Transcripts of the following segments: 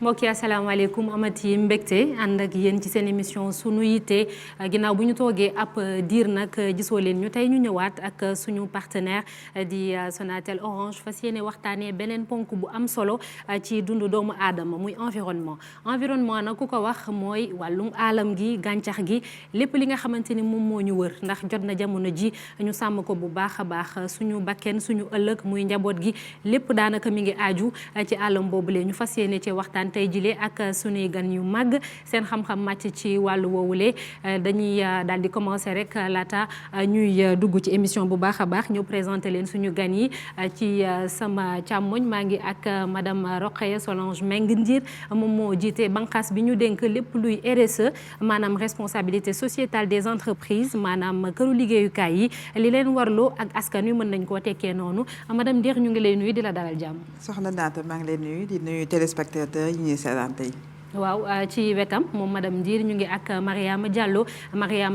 mbokk yi asalaamaaleykum amati mbégte ànd ak yéen ci seen émission sunu yitte ginnaaw bu ñu toogee ab diir nag gisoo leen ñu tey ñu ñëwaat ak suñu partenaire di Sonatel Orange fas yéene waxtaanee beneen ponk bu am solo ci dundu doomu aadama muy environnement nag ku ko wax mooy wàllum aalam gi gàncax gi lépp li nga xamante ni moom moo ñu wër ndax jot na jamono ji ñu sàmm ko bu baax a baax suñu bakken suñu ëllëg muy njaboot gi lépp daanaka mi ngi aaju ci àllam boobule ñu fas yéene ci waxtaan tey jile ak sunuy gan yu màgg seen xam-xam màcc ci wàllu woowule dañuy daal di commencer rek laata ñuy dugg ci émission bu baax a baax ñu présenter leen suñu gan yi ci sama càmmoñ maa ngi ak madame Rokhaya Solange Mbengue Ndir moom moo jiite banqaas bi ñu dénk lépp luy RSE maanaam responsabilité sociétale des entreprises maanaam këru liggéeyukaay yi li leen warloo ak askan wi mën nañ koo tekkee noonu madame Ndir ñu ngi lay nuyu di la dalal jàmm. soxna Naata maa ngi lay nuyu di nuyu téléspectateurs yi ñuy seetaan tey. waaw ci wetam moom madame Ndir ñu ngi ak Mariama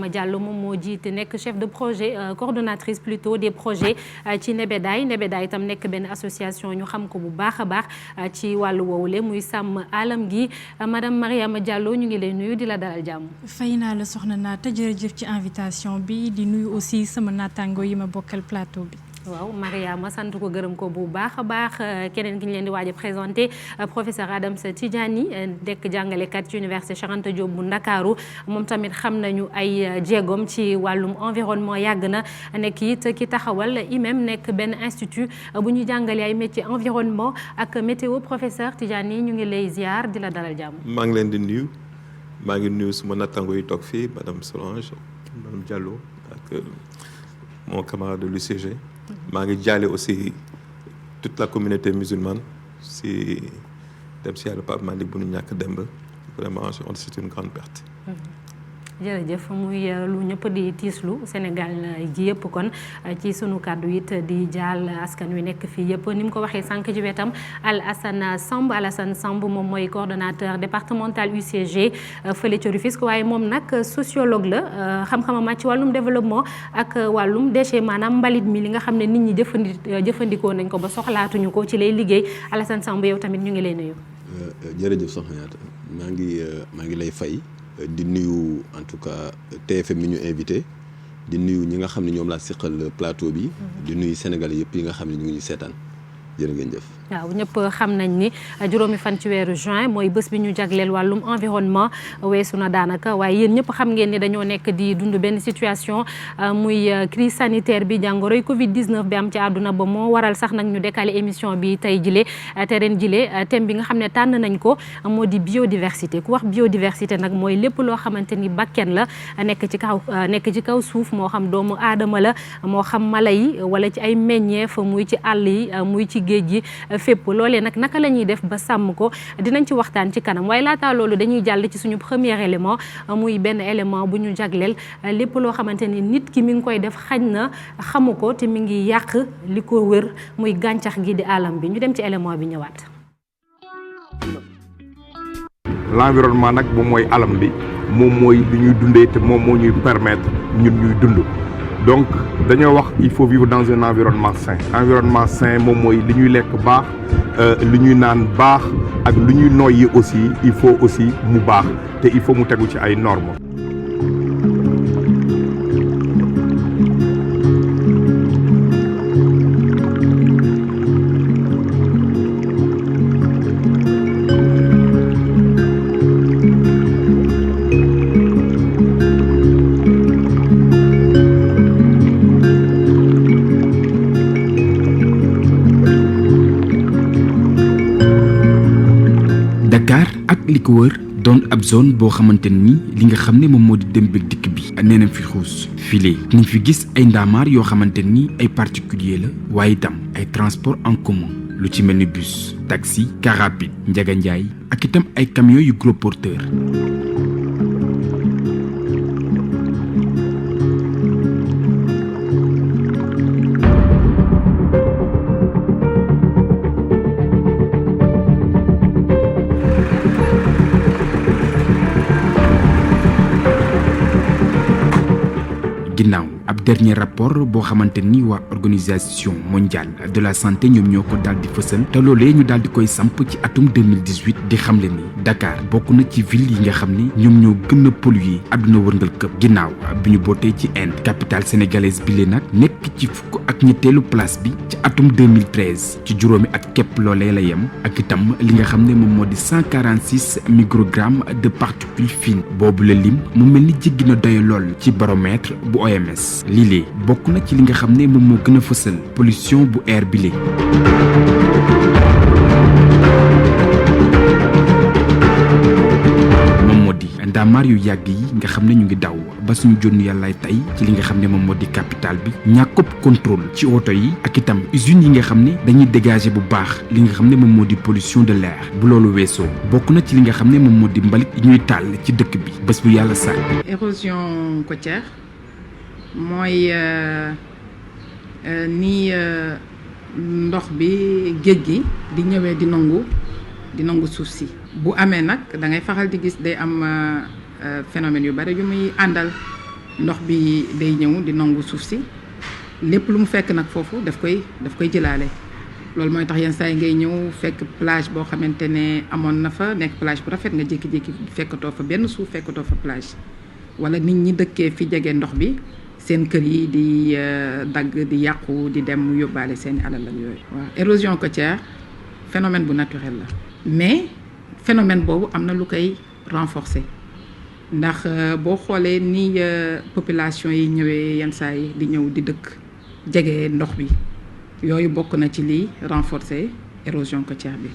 Diallo moom moo jiite nekk chef de projet coordonnatrice plutôt des projets ci Nebedaay itam nekk benn association ñu xam ko bu baax a baax ci wàllu woowule muy sàmm alam gi madame Mariama Diallo ñu ngi lay nuyu di la dalal jàmm. fay naa la soxna Naata jërëjëf ci invitation bi di nuyu aussi sama naataango yi ma bokkal plateau bi. waaw Mariama sant ko gërëm ko bu baax a baax keneen ki ñu leen di waaj a présenté professeur Adamsa Tidjani dekk jàngalekat ci université Cheikh Anta Diop bu Ndakaaru moom tamit xam nañu ay jéegoom ci wàllum environnement yàgg na nekk it ki taxawal IMEM nekk benn institut bu ñu jàngale ay métier environnement ak météo professeur Tidjani ñu ngi lay ziar di la dalal jàmm. maa ngi leen di nuyu maa ngi nuyu suma nattango yi toog fii madame Solange madame Diallo ak mon camarade de l'UCG. maa ngi jaale aussi toute la communauté musulmane si dem si yàlla Pape Malick bu ñu ñàkk demb vraiment c'est une grande perte. jërëjëf muy lu ñëpp di tiislu Sénégal gi yëpp kon ci sunu kàddu it di jaal askan wi nekk fii yëpp ni mu ko waxee sànq ci wetam Alassane Samb moom mooy coordonnateur départemental UCG fële ci Rufisque waaye moom nag sociologue la xam-xamam màcc ci wàllum développement ak wàllum déchet maanaam mbalit mi li nga xam ne nit ñi jëfandikoo nañ ko ba soxlaatuñu ko ci lay liggéey Alassane Samb yow tamit ñu ngi lay nuyu. jërëjëf soxna Yaata maa ngi lay fay. di nuyu en tout cas TFM mi ñu invité di nuyu ñi nga xam ne ñoom laa siqal plateau bi. di nuyu Sénégalais yëpp yi nga xam ne ñu ngi ñu seetaan jërë ngeen jëf. waaw ñëpp xam nañ ni juróomi fan ci weeru juin mooy bés bi ñu jagleel wàllum environnement weesu na daanaka waaye yéen ñëpp xam ngeen ni dañoo nekk di dund benn situation muy crise sanitaire bi jàngoroy Covid 19 bi am ci àdduna ba moo waral sax nag ñu décaler émission bi tey jile te ren jile thème bi nga xam ne tànn nañ ko moo di biodiversité ku wax biodiversité nag mooy lépp loo xamante ni bakken la nekk ci kaw suuf moo xam doomu aadama la moo xam mala yi wala ci ay meññeef muy ci àll yi muy ci géej gi. fépp loolee nag naka la ñuy def ba sàmm ko dinañ ci waxtaan ci kanam waaye laata loolu dañuy jàll ci suñu premier élément muy benn élément bu ñu jagleel lépp loo xamante ni nit ki mi ngi koy def xañ na xamu ko te mi ngi yàq li ko wër muy gàncax gi di alam bi ñu dem ci élément bi ñëwaat. l'environnement nag moom mooy alam bi moom mooy li ñuy dundee te moom moo ñuy permettre ñun ñuy dund. donc dañoo wax il faut vivre dans un environnement sain moom mooy li ñuy lekk baax li ñuy naan baax ak lu ñuy noyyi aussi il faut aussi mu baax te il faut mu tegu ci ay normes. li ko wër doon ab zone boo xamante ni li nga xam ne moom moo di dem beeg dikk bi nee nañ fi xuus file nañ fi gis ay ndaamaar yoo xamante ni ay particulier la waaye itam ay transport en commun lu ci mel ni bus taxi car rapide njaga njaay ak itam ay camions yu gros porteur ginnaaw ab dernier rapport boo xamante ni waa organisation mondiale de la santé ñoom ñoo ko daal di fësal te loolee ñu daal di koy samp ci atum 2018 di xamle ni Dakar bokk na ci ville yi nga xam ni ñoom ñoo gën a polluer àdduna wërngal këpp ginnaaw bi ñu bootee ci Inde capitale sénégalaise bi lee nag nekk ci fukk ak ñetteelu place bi ci atum 2013 ci juróomi ak képp loolee la yem ak itam li nga xam ne moom moo di 146 microgrammes de particules fines boobu la lim mu mel ni jéggi na doy lool ci baromètre bu OMS lii bokk na ci li nga xam ne moom moo gën a fësal pollution bu air bi lee moom moo di ndaamaar yu yàgg yi nga xam ne ñu ngi daw ba suñu jonn yàllaay tey ci li nga xam ne moom moo di capitale bi ñàkkub contrôle ci oto yi ak itam usines yi nga xam ne dañuy dégager bu baax li nga xam ne moom moo di pollution de l'air bu loolu weesoo bokk na ci li nga xam ne moom moo di mbalit yi ñuy tàll ci dëkk bi bés bu yàlla sàkk. érosion côtière mooy ni ndox bi géej gi di ñëwee di nangu suuf si bu amee nag da ngay faral di gis day am phénomène yu bari yu muy àndal ndox bi day ñëw di nangu suuf si lépp lu mu fekk nag foofu daf koy jëlaale loolu mooy tax yenn saa yi ngay ñëw fekk plage boo xamante ne amoon na fa nekk plage bu rafet nga jékki-jékki fekkatoo fa benn suuf fekkatoo fa plage wala nit ñi dëkkee fi jege ndox bi seen kër yi di dagg di yàqu di dem mu yóbbaale seen alal ak yooyu. waaw érosion côtière phénomène bu naturel la mais phénomène boobu am na lu koy renforcer ndax boo xoolee ni population yi ñëwee yenn saa yi di ñëw di dëkk jege ndox bi yooyu bokk na ci liy renforcer érosion côtière bi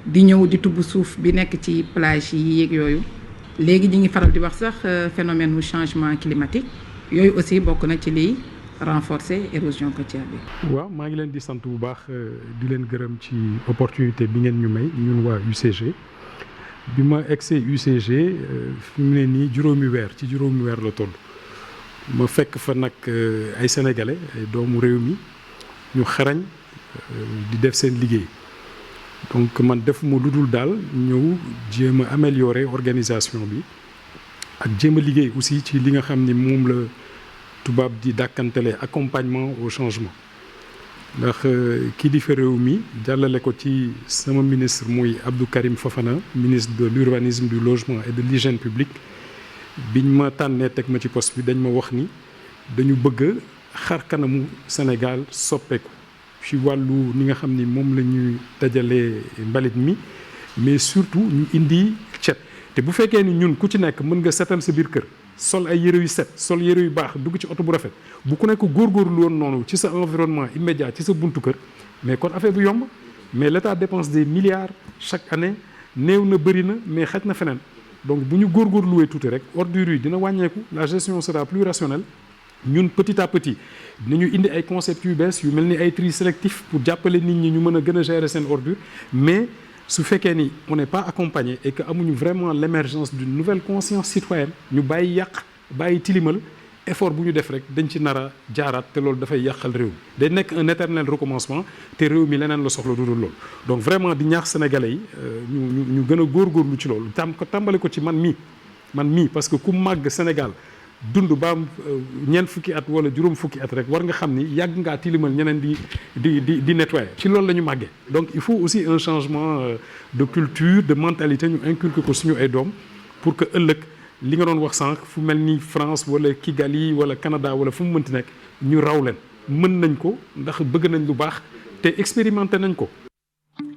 di ñëw di tubb suuf bi nekk ci plage yi yeeg yooyu léegi ñi ngi faral di wax sax phénomène mu changement climatique yooyu aussi bokk na ci liy renforcer érosion côtière bi. waaw maa ngi leen di sant bu baax di leen gërëm ci opportunité bi ngeen ñu may ñun waa UCG bi ma egsee UCG fi mu ne nii juróomi weer la toll ma fekk fa nag ay sénégalais ay doomu réew mi ñu xarañ di def seen liggéey donc man defuma lu dul daal ñëw jéem a améliorer organisation bi ak jéem a liggéey aussi ci li nga xam ni moom la tubaab di dàkkantele accompagnement au changement ndax kilifa réew mi jàllale ko ci sama ministre muy Abdou Karim Fofana ministre de l'urbanisme du logement et de l'hygiène publique biñ ma tànnee teg ma ci poste bi dañ ma wax ni dañu bëgg xar kanamu Sénégal soppeeku ci wàllu ni nga xam ni moom la ñuy dajalee mbalit mi mais surtout ñu indi cet te bu fekkee ni ñun ku ci nekk mën nga setal sa biir kër sol ay yére yu set sol yére yu baax dugg ci oto bu rafet bu ku nekk góorgóorlu woon noonu ci sa environnement immédiat ci sa buntu kër mais kon affaire bu yomb mais l'État dépense des milliards chaque année néew na bëri na mais xaj na feneen donc bu ñu góorgóorluwee tuuti rek ordures yi dina wàññeeku la gestion sera plus rationnelle ñun petit à petit dinañu indi ay concepts yu bees yu mel ni ay tri sélectif pour jàppale nit ñi ñu mën a gën a gérer seen ordure mais su fekkee ni on n'est pas accompagné et que amuñu vraiment l'émergence d'une nouvelle conscience citoyenne ñu bàyyi yàq bàyyi tilimal effort bu ñu def rek dañ ci nar a jaaraat te loolu dafay yàqal réew mi day nekk un éternel recommencement te réew mi leneen la soxla du dul loolu donc vraiment di ñaax sénégalais yi ñu gën a góorgóorlu ci loolu tàmbali ko ci man mii parce que ku màgg Sénégal dund ba am ñeent fukki at wala juróom fukki at rek war nga xam ni yàgg ngaa tilimal ñeneen di nettoyer ci loolu la ñu màggee donc il faut aussi un changement de culture de mentalité ñu inculquer ko suñu ay doom pour que ëllëg li nga doon wax sànq fu mel ni France wala Kigali wala Canada wala fu mu mënti nekk ñu raw leen mën nañ ko ndax bëgg nañ lu baax te expérimenté nañ ko.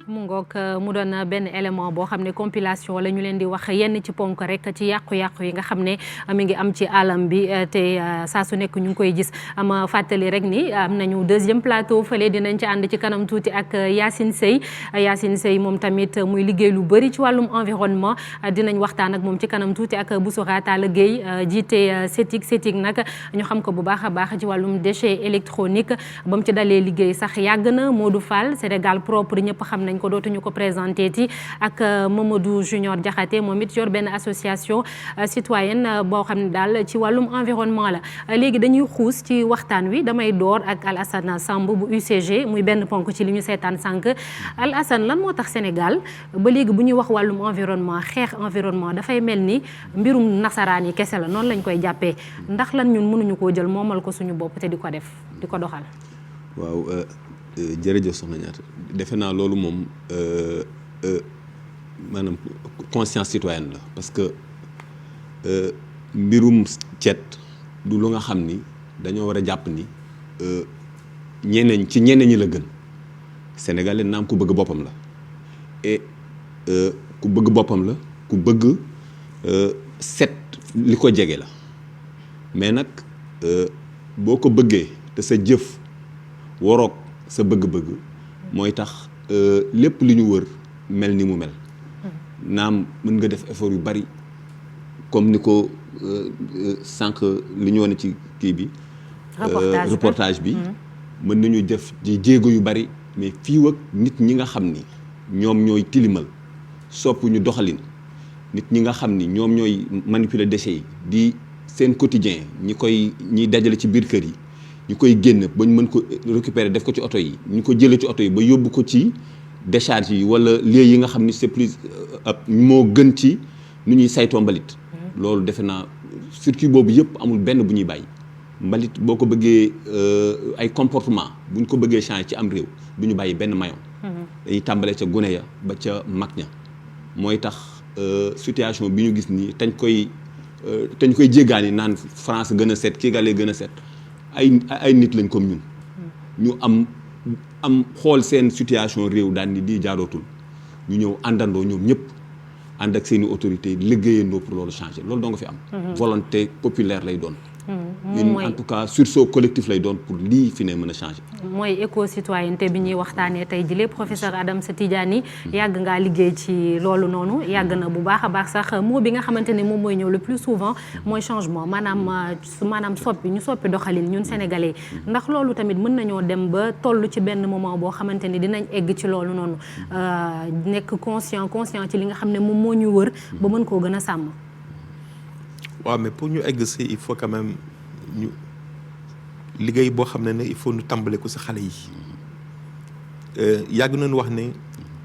mu ngoog mu doon benn élément boo xam ne compilation la ñu leen di wax yenn ci ponk rek ci yàqu-yàqu yi nga xam ne mi ngi am ci alam bi te saa su nekk ñu ngi koy gis ama fàttali rek ni am nañu deuxième plateau fële dinañ ci ànd ci kanam tuuti ak Yacine Seye moom tamit muy liggéey lu bëri ci wàllum environnement dinañ waxtaan ak moom ci kanam tuuti ak Boussoura Talla Gueye jiite CETIC nag ñu xam ko bu baax a baax ci wàllum déchet électronique ba mu ci dalee liggéey sax yàgg na Modou Fall Sénégal propre ñëpp xam nañ nañ ko dootuñu ko présenté ti ak Mamadou Junior Diakhaté moom it yor benn association citoyenne boo xam ne daal ci wàllum environnement la léegi dañuy xuus ci waxtaan wi damay door ak Alassane Samb bu UCG muy benn ponk ci li ñu seetaan sànq Alassane lan moo tax Sénégal ba léegi bu ñuy wax wàllum environnement xeex environnement dafay mel ni mbirum nasaraan yi kese la noonu lañ koy jàppee ndax lan ñun mënuñu koo jël moomal ko suñu bopp te di ko def di ko doxal. waaw jërëjëf soxna Ñaata defe naa loolu moom maanaam conscience citoyenne la parce que mbirum cet du lu nga xam ni dañoo war a jàpp ni ñeneen ñi la gën sénégalais naam ku bëgg boppam la et ku bëgg boppam la ku bëgg set li ko jege la mais nag boo ko bëggee te sa jëf waroog sa bëgg-bëgg mooy tax lépp li ñu wër mel ni mu mel naam mën nga def effort yu bari comme ni ko sànq li ñu wane ci kii bi reportage bi mën nañu def di jéego yu bari mais fii ak nit ñi nga xam ni ñoom ñooy tilimal sopp ñu doxalin nit ñi nga xam ni ñoom ñooy manipuler déchets yi di seen quotidien ñiy dajale ci biir kër yi ñu koy génn ba ñu mën ko récupérer def ko ci oto yi ñu ko jëlee ci oto yi ba yóbbu ko ci décharge yi wala lieux yi nga xam ni c'est plus moo gën ci nu ñuy saytoo mbalit loolu defe naa circuit boobu yëpp amul benn bu ñuy bàyyi mbalit boo ko bëggee ay comportement bu ñu ko bëggee changer ci am réew du ñu bàyyi benn maillon dañuy tàmbalee ca gune ya ba ca mag ña mooy tax situation bi ñu gis nii tañ koy jéggaani naan France gën a set Kigali gën a set ay nit lañ comme ñun ñu am xool seen situation réew daal ni di jaarootul ñu ñëw àndandoo ñoom ñëpp ànd ak seeni autorités liggéeyandoo pour loolu changer loolu doo nga fi am volonté populaire lay doon en tout cas sursaut collectif lay doon pour lii fi ne mën a changer mooy éco-citoyenneté bi ñuy waxtaanee tey jii professeur Adamsa Tidjani yàgg ngaa liggéey ci loolu noonu yàgg na bu baax a baax sax moo bi nga xamante ni moom mooy ñëw le plus souvent mooy changement maanaam soppi doxalin ñun sénégalais ndax loolu tamit mën nañoo dem ba toll ci benn moment boo xamante ni dinañ egg ci loolu noonu nekk conscient ci li nga xam ne moom moo ñu wër ba mën koo gën a sàmm. waaw mais pour ñu egg si il faut quand même ñu liggéey boo xam ne il faut ñu tàmbale ko si xale yi yàgg nañu wax ne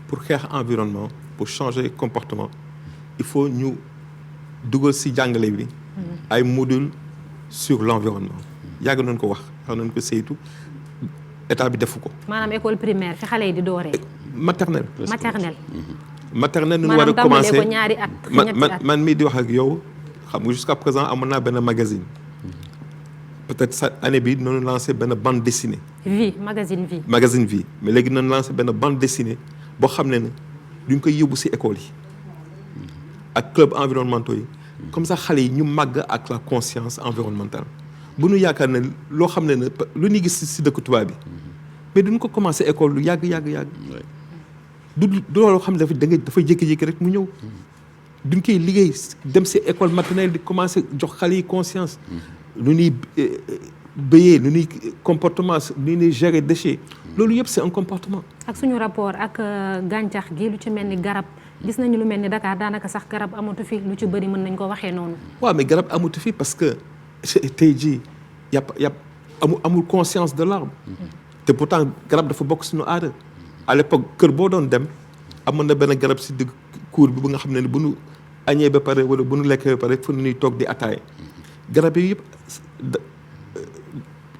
pour xeex environnement pour changer comportement il faut ñu dugal si jàngale bi ay module sur l'environnement yàgg nañu ko wax nañu ko saytu état bi defu ko. maanaam école primaire fi xale yi di dooree. maternelle nu maanaam war a commencer ko ñaari at man mii di wax ak yow xam nga jusqu'à présent amoon naa benn magazine peut-être sa année bi noonu lancé benn bande dessinée. magazine vie mais léegi noonu lancé benn bande dessinée boo xam ne duñ koy yóbbu ci école yi ak club environnementaux yi comme ça xale yi ñu màgg ak la conscience environnementale bu ñu yaakaar ne loo xam ne lu ñuy gis ci dëkk tubaab bi mais duñ ko commencé école lu yàgg du loolu xam ne dafay jékki-jékki rek mu ñëw duñ koy liggéey dem ci école maternelle di commencé jox xale yi conscience lu ñuy béyee lu ñuy comportement lu ñuy gérer déchets loolu yëpp c'est un comportement. ak suñu rapport ak gàncax gi lu ci mel ni garab gis nañu lu mel ni Dakar daanaka sax garab amatu fi lu ci bëri mën nañ ko waxee noonu. waaw mais garab amatu fi parce que tey jii amul conscience de l'arbre te pourtant garab dafa bokk suñu aada. à l'époque kër boo doon dem amoon na benn garab ci digg cour bi bu nga xam ne bu nu añee ba pare wala bu nu lekkee ba pare fu nu ñuy toog di ataaya garab yi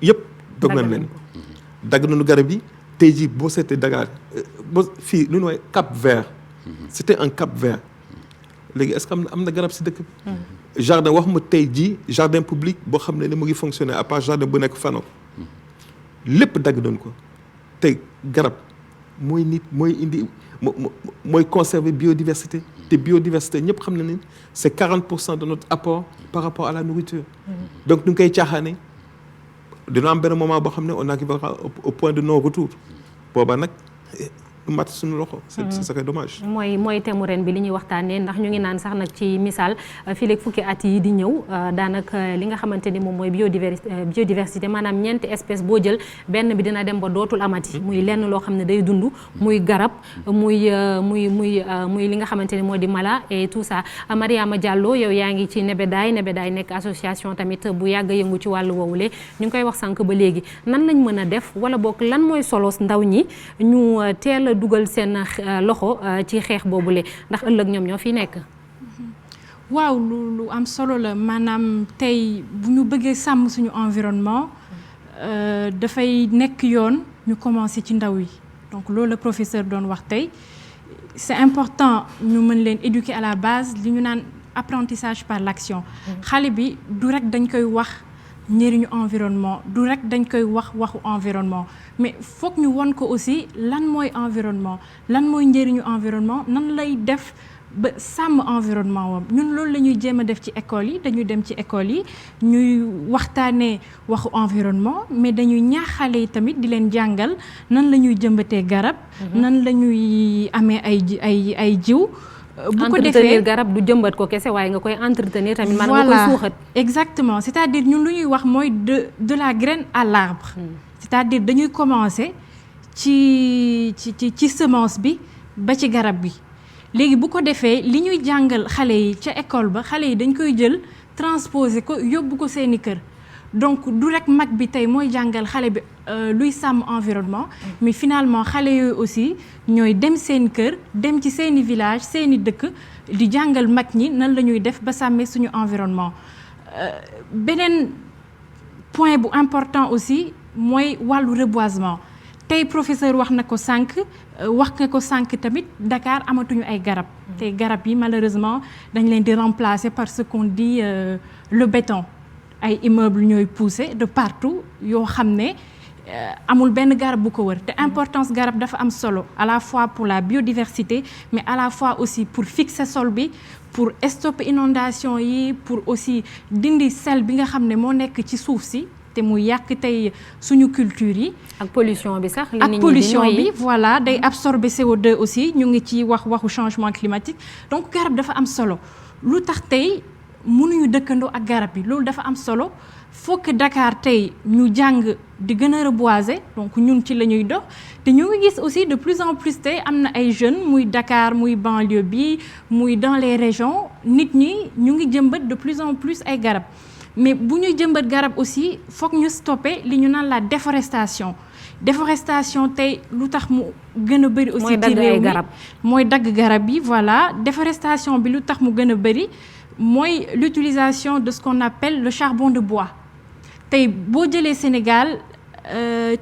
yëpp toog nañ leen dagg nañu garab yi tey jii boo seetee Dakar fii lu ñu woowee Cap Vert c'était un Cap Vert léegi est-ce que am na garab ci dëkk bi jardin wax ma tey jii jardin public boo xam ne mu ngi fonctionner à part jardin bu nekk Fanok lépp dagg nañ ko tey garab mooy nit mooy indi mooy conserver biodiversité te biodiversité ñëpp xam na ne c'est 40% de notre apport par rapport à la nourriture donc ñu ngi koy caaxaane dina am benn moment boo xam ne on arrivera au point de non retour booba nag mat suñu loxo. c'est ça qui est dommage. mooy thème ren bi li ñuy waxtaanee ndax ñu ngi naan sax nag ci misaal fii léegi fukki at yi di ñëw daanaka li nga xamante ni moom mooy biodiversité maanaam ñeenti espèce boo jël benn bi dina dem ba dootul amati muy lenn loo xam ne day dund muy garab muy li nga xamante ni moo di mala et tout ça. Mariama Diallo yow yaa ngi ci Nebedaay nekk association tamit bu yàgg yëngu ci wàllu woowule ñu ngi koy wax sànq ba léegi nan lañ mën a def wala boog lan mooy solos ndaw ñi ñu teel a dugal seen loxo ci xeex boobule ndax ëllëg ñoom ñoo fi nekk. waaw lu am solo la maanaam tey bu ñu bëggee sàmm suñu environnement dafay nekk yoon ñu commencé ci ndaw yi donc loolu la professeur doon wax tey c'est important ñu mën leen éduquer à la base li ñu naan apprentissage par l'action. xale bi du rek dañ koy wax njëriñu environnement du rek dañ koy waxu environnement mais foog ñu won ko aussi lan mooy environnement lan mooy njëriñu environnement nan lay def ba sàmm environnement wam ñun loolu la ñuy jéem a def ci école yi dañuy dem ci école yi ñuy waxtaanee waxu environnement mais dañuy ñaax xale yi tamit di leen jàngal nan la ñuy jëmbatee garab nan la ñuy amee ay jiw bu ko defee entretenir garab du jëmbat ko kese waaye nga koy entretenir tamit man nga koy suuxat. Exactement c'est-à-dire ñun lu ñuy wax mooy de la graine à l'arbre. C'est-à-dire dañuy commencer ci semence bi ba ci garab bi léegi bu ko defee li ñuy jàngal xale yi ca école ba xale yi dañ koy jël transposer ko yóbbu ko seeni kër donc du rek mag bi tey mooy jàngal xale bi luy sàmm environnement mais finalement xale yooyu aussi ñooy dem seen kër dem ci seeni village seeni dëkk di jàngal mag ñi nan la ñuy def ba sàmmee suñu environnement beneen point bu important aussi mooy wàllu reboisement tey professeur wax na ko sànq tamit Dakar amatuñu ay garab tey garab yi malheureusement dañ leen di remplacer par ce qu'on dit le béton ay immeubles ñooy pousser de partout yoo xam ne amul benn garab bu ko wër te importance garab dafa am solo à la fois pour la biodiversité mais à la fois aussi pour fixer sol bi pour stopper inondation yi pour aussi dindi sel bi nga xam ne moo nekk ci suuf si te mu yàq tey suñu culture yi. ak pollution bi sax. ak pollution bi voilà day absorber CO2 aussi ñu ngi ci waxu changement climatique donc garab dafa am solo lu tax tey mënuñu dëkkandoo ak garab yi loolu dafa am solo faut que Dakar tey ñu jàng di gën a reboiser donc ñun ci la ñuy dox te ñu ngi gis aussi de plus en plus tey am na ay jeunes muy Dakar muy banlieue bi muy dans les régions nit ñi ñu ngi jëmbat de plus en plus ay garab. mais bu ñuy jëmbat garab aussi foog ñu stopper li ñu naan la déforestation tey lu tax mu gën a bëri aussi ci réew mi mooy dagg garab yi voilà déforestation bi lu tax mu gën a bëri mooy l'utilisation de ce qu'on appelle le charbon de bois tey boo jëlee Sénégal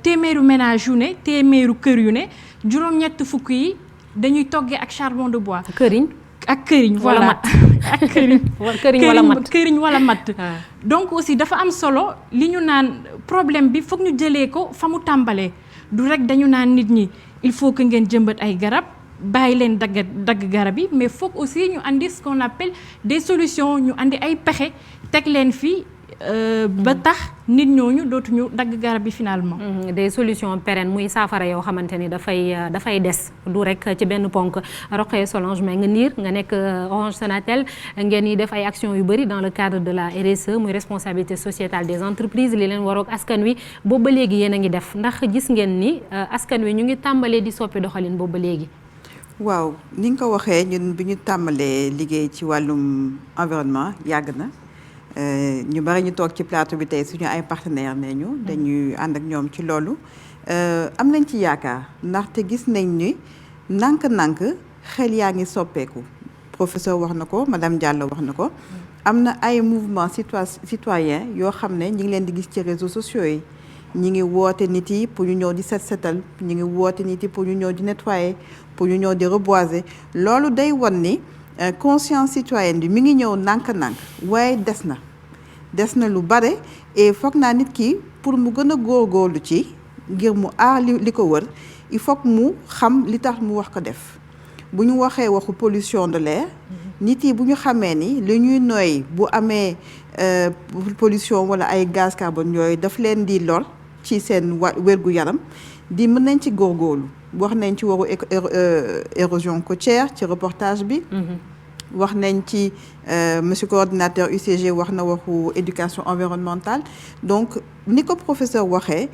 téeméeru ménage yu ne téeméeru kër yu ne juróom-ñett fukk yi dañuy toggee ak charbon de bois këriñ voilà ak këriñ wala matt donc aussi dafa am solo li ñu naan problème bi foog ñu jëlee ko fa mu tàmbalee du rek dañu naan nit ñi il faut que ngeen jëmbat ay garab bàyyi leen dagg garab yi mais foog aussi ñu andi ce qu'on appelle des solutions ñu andi ay pexe teg leen fii ba tax nit ñooñu dootuñu dagg garab yi finalement. des solutions pérennes muy saafara yoo xamante ni dafay des du rek ci benn ponk Rokhaya Solange mais nga niir nga nekk Orange Sonatel ngeen yi def ay actions yu bëri dans le cadre de la RSE muy responsabilité sociétale des entreprises li leen waroog askan wi boobu ba léegi yéen a ngi def ndax gis ngeen ni askan wi ñu ngi tàmbalee di soppi doxalin boobu ba léegi. waaw ni nga ko waxee ñun bi ñu tàmbalee liggéey ci wàllum environnement yàgg na. ñu bari ñu toog ci plateau bi tey suñu ay partenaires nee ñu dañuy ànd ak ñoom ci loolu am nañ ci yaakaar ndaxte gis nañ ni nànk-nànk xel yaa ngi soppeeku professeur wax na ko madame Diallo wax na ko am na ay mouvement citoyen yoo xam ne ñi ngi leen di gis ci réseaux sociaux yi ñi ngi woote nit yi pour ñu ñëw di setal ñi ngi woote nit yi pour ñu ñëw di nettoyer pour ñu ñëw di reboiser loolu day won ni conscience citoyenne bi mi ngi ñëw nànk-nànk waaye des na lu bare et foog naa nit ki pour mu gën a góorgóorlu ci ngir mu aar li ko wër il faut que mu xam li tax mu wax ko def bu ñu waxee waxu pollution de l'air nit yi bu ñu xamee ni li ñuy noy bu amee pollution wala ay gaz carbone yooyu daf leen di lor ci seen wérgu yaram di mën nañ ci góorgóorlu wax nañ ci waru érosion côtière ci reportage bi. wax nañ ci monsieur coordinateur UCG wax na waxu éducation environnementale donc ni ko professeur waxee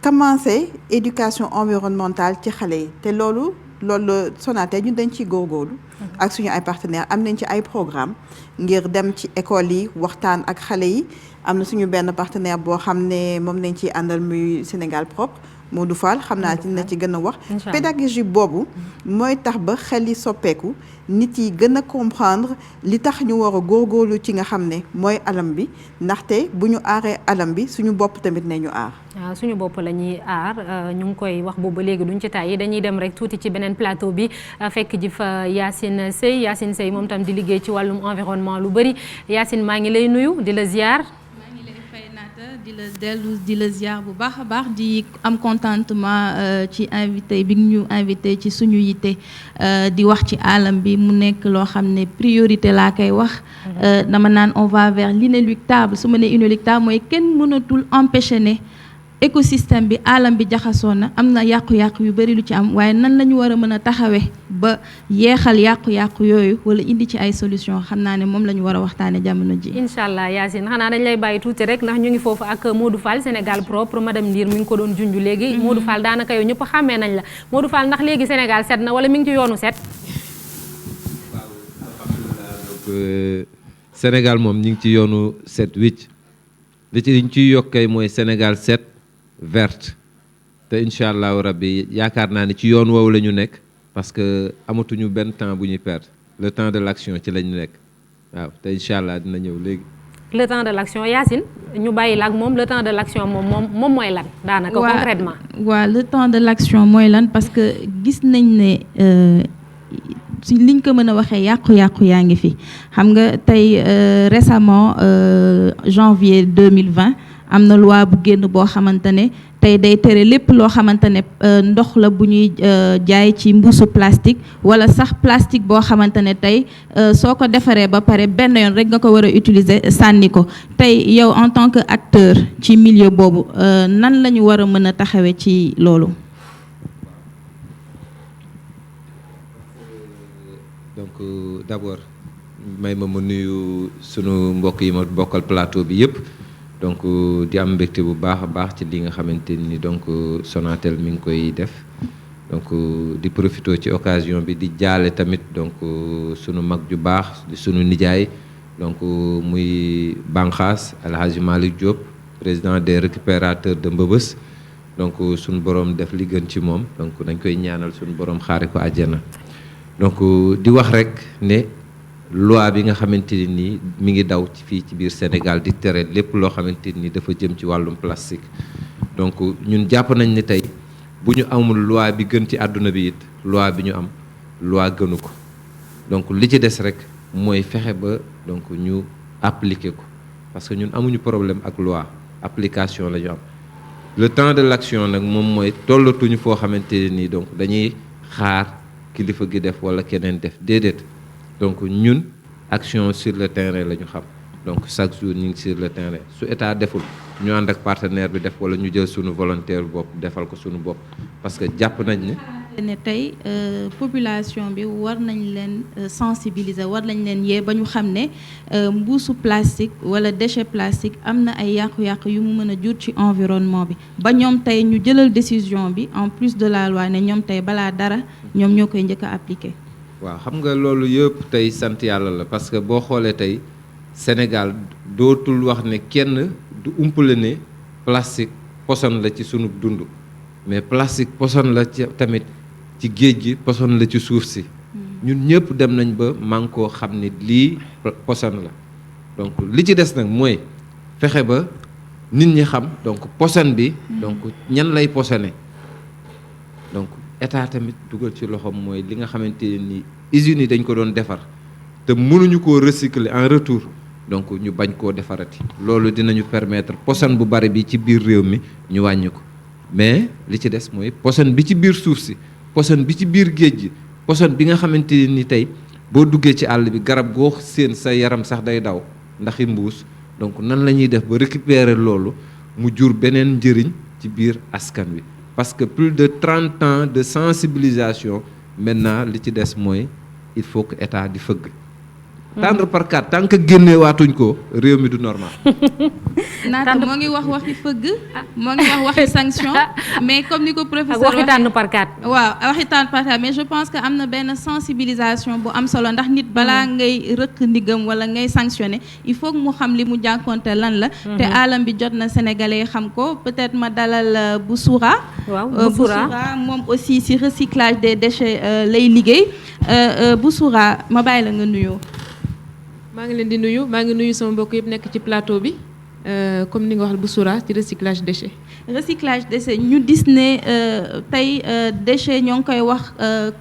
commencer éducation environnementale ci xale yi te loolu Sonatel ñun dañ ciy góorgóorlu ak suñu ay partenaires am nañ ci ay programme ngir dem ci école yi waxtaan ak xale yi am na suñu benn partenaire boo xam ne moom nañ ciy àndal muy Sénégal propre Modou Fall xam naa dina ci gën a wax pédagogie boobu mooy tax ba xel yi soppeeku nit yi gën a comprendre li tax ñu war a góorgóorlu ci nga xam ne mooy alam bi ndaxte bu ñu aaree alam bi suñu bopp tamit ne ñu aar waaw suñu bopp la ñuy aar ñu ngi koy wax boobu ba léegi duñ ci tàyyi dañuy dem rek tuuti ci beneen plateau bi fekk ji fa Yacine Seye moom tam di liggéey ci wàllum environnement lu bëri Yacine maa ngi lay nuyu di la ziar. di la ziar bu baax a baax di am contentement ci invité bi ñu invité ci suñu yitte di wax ci alam bi mu nekk loo xam ne priorité laa koy wax dama naan on va vers l'inéluctable su ma ne inéluctable mooy kenn mënatul empêcher ne écosystème bi alam bi jaxasoo na am na yàqu-yàqu yu bari lu ci am waaye nan la ñu war a mën a taxawee ba yeexal yàqu-yàqu yooyu wala indi ci ay solution xam naa ne moom la ñu war a waxtaane jamono ji incha allah Yacine xanaa dañ lay bàyyi tuuti rek ndax ñu ngi foofu ak Modou Fall Sénégal propre madame Ndir mi ngi ko doon junj léegi Modou Fall daanaka yow ñëpp xàmmee nañ la Modou Fall ndax léegi Sénégal set na wala mi ngi ci yoonu set donc Sénégal moom ñu ngi ci yoonu set wicc li ci liñ ciy yokkee mooy Sénégal set verte te incha allahu rabbi yaakaar naa ni ci yoon woowu la ñu nekk parce que amatuñu benn temps bu ñuy perdre le temps de l'action ci la ñu nekk waaw te incha allah dina ñëw léegi. le temps de l'action Yacine ñu bàyyi la ak moom le temps de l'action moom mooy lan. daanaka concrètement. waaw le temps de l'action mooy lan parce que gis nañ ne si liñ ko mën a waxee yàqu-yàqu yaa ngi fi xam nga tey récemment janvier 2020. am na loi bu génn boo xamante ne tey day tere lépp loo xamante ne ndox la bu ñuy jaay ci mbuusu plastique wala sax plastique boo xamante ne tey soo ko defaree ba pare benn yoon rek nga ko war a utiliser sànni ko tey yow en tant que acteur ci milieu boobu nan la ñu war a mën a taxawee ci loolu. donc d'abord may ma nuyu sunu mbokk yi ma bokkal plateau bi yëpp. donc di am mbégte bu baax a baax ci li nga xamante ni donc Sonatel mi ngi koy def donc di profité ci occasion bi di jaale tamit donc sunu mag ju baax di sunu nijaay donc muy Banxaas El Hadji Malick Diop président des récupérateurs de Mbëbës donc sunu borom def li gën ci moom donc dañ koy ñaanal sunu borom xaare ko àjjana donc di wax rek ne. loi bi nga xamante ni mi ngi daw ci fii ci biir Sénégal di tere lépp loo xamante ni dafa jëm ci wàllum plastique donc ñun jàpp nañ ni tey bu ñu amul loi bi gën ci àdduna bi it loi bi ñu am loi gënu ko donc li ci des rek mooy fexe ba donc ñu appliquer ko parce que ñun amuñu problème ak loi application la ñu am le temps de l'action nag moom mooy tollatuñu foo xamante ni donc dañuy xaar kilifa gi def wala keneen def déedéet donc ñun action sur le terrain la ñu xam donc chaque jour ñu ngi sur le terrain su état deful ñu ànd ak partenaire bi def wala ñu jël suñu volontaire bopp defal ko suñu bopp parce que jàpp nañ ne tey population bi war nañ leen sensibiliser war nañ leen yee ba ñu xam ne mbuusu plastique wala déchet plastique am na ay yàqu-yàqu yu mu mën a jur ci environnement bi ba ñoom tey ñu jëlal décision bi en plus de la loi ne ñoom tey balaa dara ñoom ñoo koy njëkk a appliquer. waaw xam nga loolu yëpp tey sant yàlla la parce que boo xoolee tey Sénégal dootul wax ne kenn du umpale ne plastique poson la ci sunu dund mais plastique poson la ci tamit ci géej gi poson la ci suuf si ñun ñëpp dem nañ ba man koo xam ne lii poson la donc li ci des nag mooy fexe ba nit ñi xam donc poson bi donc ñan lay posone donc état tamit dugal ci loxoom mooy li nga xamante ni usines yi dañ ko doon defar te mënuñu koo recycler en retour donc ñu bañ koo defarati loolu dinañu permettre poson bu bari bi ci biir réew mi ñu wàññi ko mais li ci des mooy poson bi ci biir suuf si poson bi ci biir géej gi poson bi nga xamante ni tey boo duggee ci àll bi garab goo seen sa yaram sax day daw ndaxi mbuus donc nan la ñuy def ba récupérer loolu mu jur beneen njëriñ ci biir askan wi parce que plus de 30 ans de sensibilisation maintenant li ci des mooy il faut que état di fëgg. tendre par 4 tant que génnee waatuñ ko réew mi du normal. naata moo ngi wax waxi fëgg moo ngi wax waxi sanction mais comme ni ko professeur waxi tànn par 4 waaw waxi tànn par 4 mais je pense que am na benn sensibilisation bu am solo ndax nit balaa ngay rëkk ndigam wala ngay sanctionner il faut que mu xam li mu jànkonte lan la te alam bi jot na sénégalais xam ko peut-être ma dalal Boussoura Boussoura moom aussi ci recyclage des déchets lay liggéey Boussoura ma bàyyi la nga nuyoo. maa ngi leen di nuyu maa ngi nuyu sama mbokk yëpp nekk ci plateau bi comme ni nga wax Boussoura ci recyclage déchets. recyclage déchets ñu gis ne tey déchets ñoo ngi koy wax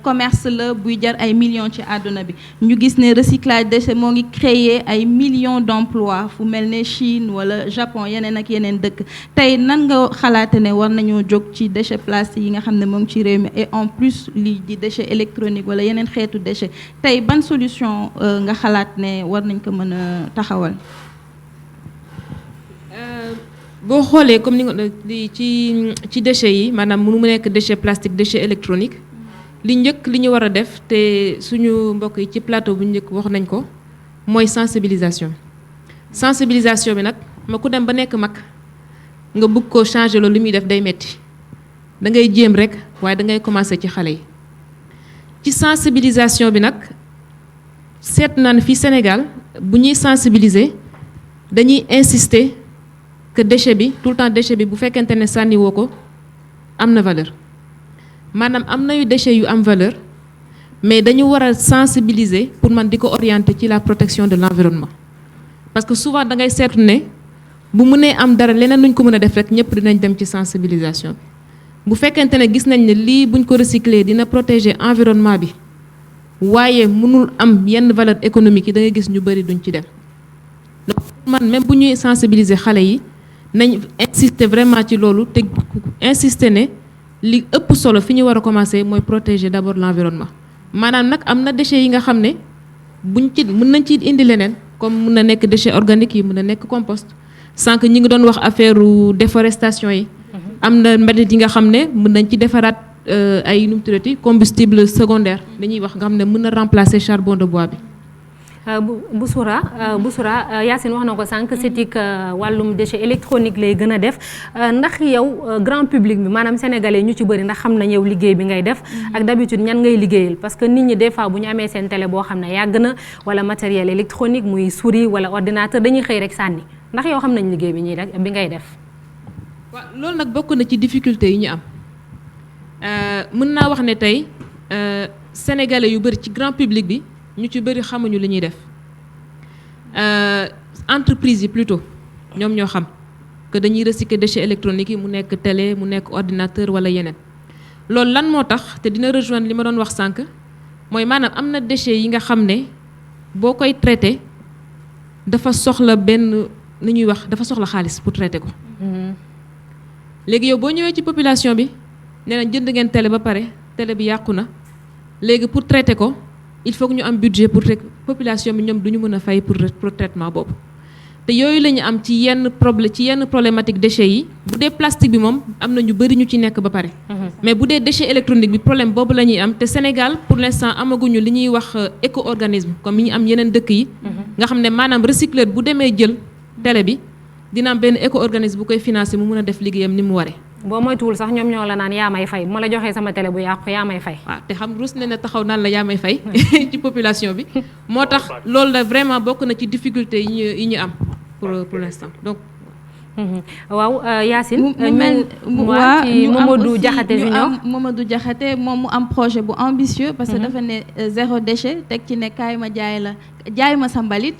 commerce la buy jar ay millions ci àdduna bi ñu gis ne recyclage déchets moo ngi créer ay millions d'emplois fu mel ne Chine wala Japon yeneen ak yeneen dëkk tey nan nga xalaate ne war nañoo jóg ci déchets plastiques yi nga xam ne moo ngi ci réew mi et en plus lii di déchets électroniques wala yeneen xeetu déchets tey ban solution nga xalaat ne war nañ ko mën a taxawal. boo xoolee comme ni nga ci déchets yi maanaam mënu mu nekk déchet plastique déchet électronique li njëkk li ñu war a def te suñu mbokk yi ci plateau bu njëkk wax nañ ko mooy sensibilisation bi nag ma ku dem ba nekk mag nga bëgg ko changer loolu li muy def day metti da ngay jéem rek waaye da ngay commencer ci xale yi ci sensibilisation bi nag seet naa ne fii Sénégal bu ñuy sensibiliser dañuy insister que déchet bi tout le temps déchet bi bu fekkente ne sànni woo ko am na valeur maanaam am na yu déchets yu am valeur mais dañu war a sensibiliser pour man di ko orienter ci la protection de l'environnement parce que souvent da ngay seetlu ne bu mënee am dara leneen luñ ko mën a def rek ñëpp dinañ dem ci sensibilisation bi bu fekkente ne gis nañ ne lii buñ ko recycler dina protéger environnement bi waaye mënul am yenn valeur économique yi da ngay gis ñu bari duñ ci dem donc man même bu ñuy sensibiliser xale yi nañ insister vraiment ci loolu te insister ne li ëpp solo fi ñu war a commencer mooy protéger d'abord l'environnement maanaam nag am na déchets yi nga xam ne buñ ci mën nañ ci indi leneen comme mën na nekk déchets organiques yi mën na nekk compost sànq ñi ngi doon wax affaire déforestation yi am na mbalit yi nga xam ne mën nañ ci defaraat ay nu mu tuddati combustible secondaire dañuy wax nga xam ne mën na remplacer charbon de bois bi. Boussoura Yacine wax na ko sànq CETIC wàllum déchet électronique lay gën a def ndax yow grand public bi maanaam sénégalais ñu ci bëri ndax xam nañ yow liggéey bi ngay def ak d'habitude ñan ngay liggéeyal parce que nit ñi des fois bu ñu amee seen télé boo xam ne yàgg na wala matériel électronique muy souris wala ordinateur dañuy xëy rek sànni ndax yow xam nañ liggéey bi ñuy def bi ngay def. waaw loolu nag bokk na ci difficulté yi ñu am mën naa wax ne tey sénégalais yu bëri ci grand public bi. ñu ci bëri xamuñu li ñuy def entreprise yi plutôt ñoom ñoo xam que dañuy recycler déchets électroniques yi mu nekk télé mu nekk ordinateur wala yeneen loolu lan moo tax te dina rejoindre li ma doon wax sànq mooy maanaam am na déchets yi nga xam ne boo koy traité dafa soxla benn ni ñuy wax dafa soxla xaalis pour traiter ko léegi yow boo ñëwee ci population bi nee na jënd ngeen télé ba pare télé bi yàqu na léegi pour traiter ko il faut que ñu am budget pour population bi ñoom du ñu mën a fay pour traitement boobu te yooyu la ñu am ci yenn problématique déchets yi bu dee plastique bi moom am na ñu bëri ñu ci nekk ba pare mais bu dee déchet électronique bi problème boobu la ñuy am te Sénégal pour l'instant amaguñu li ñuy wax éco-organisme comme yi ñu am yeneen dëkk yi nga xam ne maanaam recycleur bu demee jël télé bi dina am benn éco-organisme bu koy financer mu mën a def liggéeyam ni mu waree. boo moytuwul sax ñoom ñoo la naan yaa may fay bu ma la joxee sama télé bu yàqu yaa may fay. waaw te xam rus ne na taxaw naan la yaa may fay ci population bi moo tax loolu la vraiment bokk na ci difficulté yi ñu am pour l'instant donc. waaw Yacine. mu mel waa ci Mamadou Diakhaté Junior Mamadou Diakhaté moom mu am projet bu ambitieux. parce que dafa ne zéro déchet teg ci ne kaay ma jaay ma sa mbalit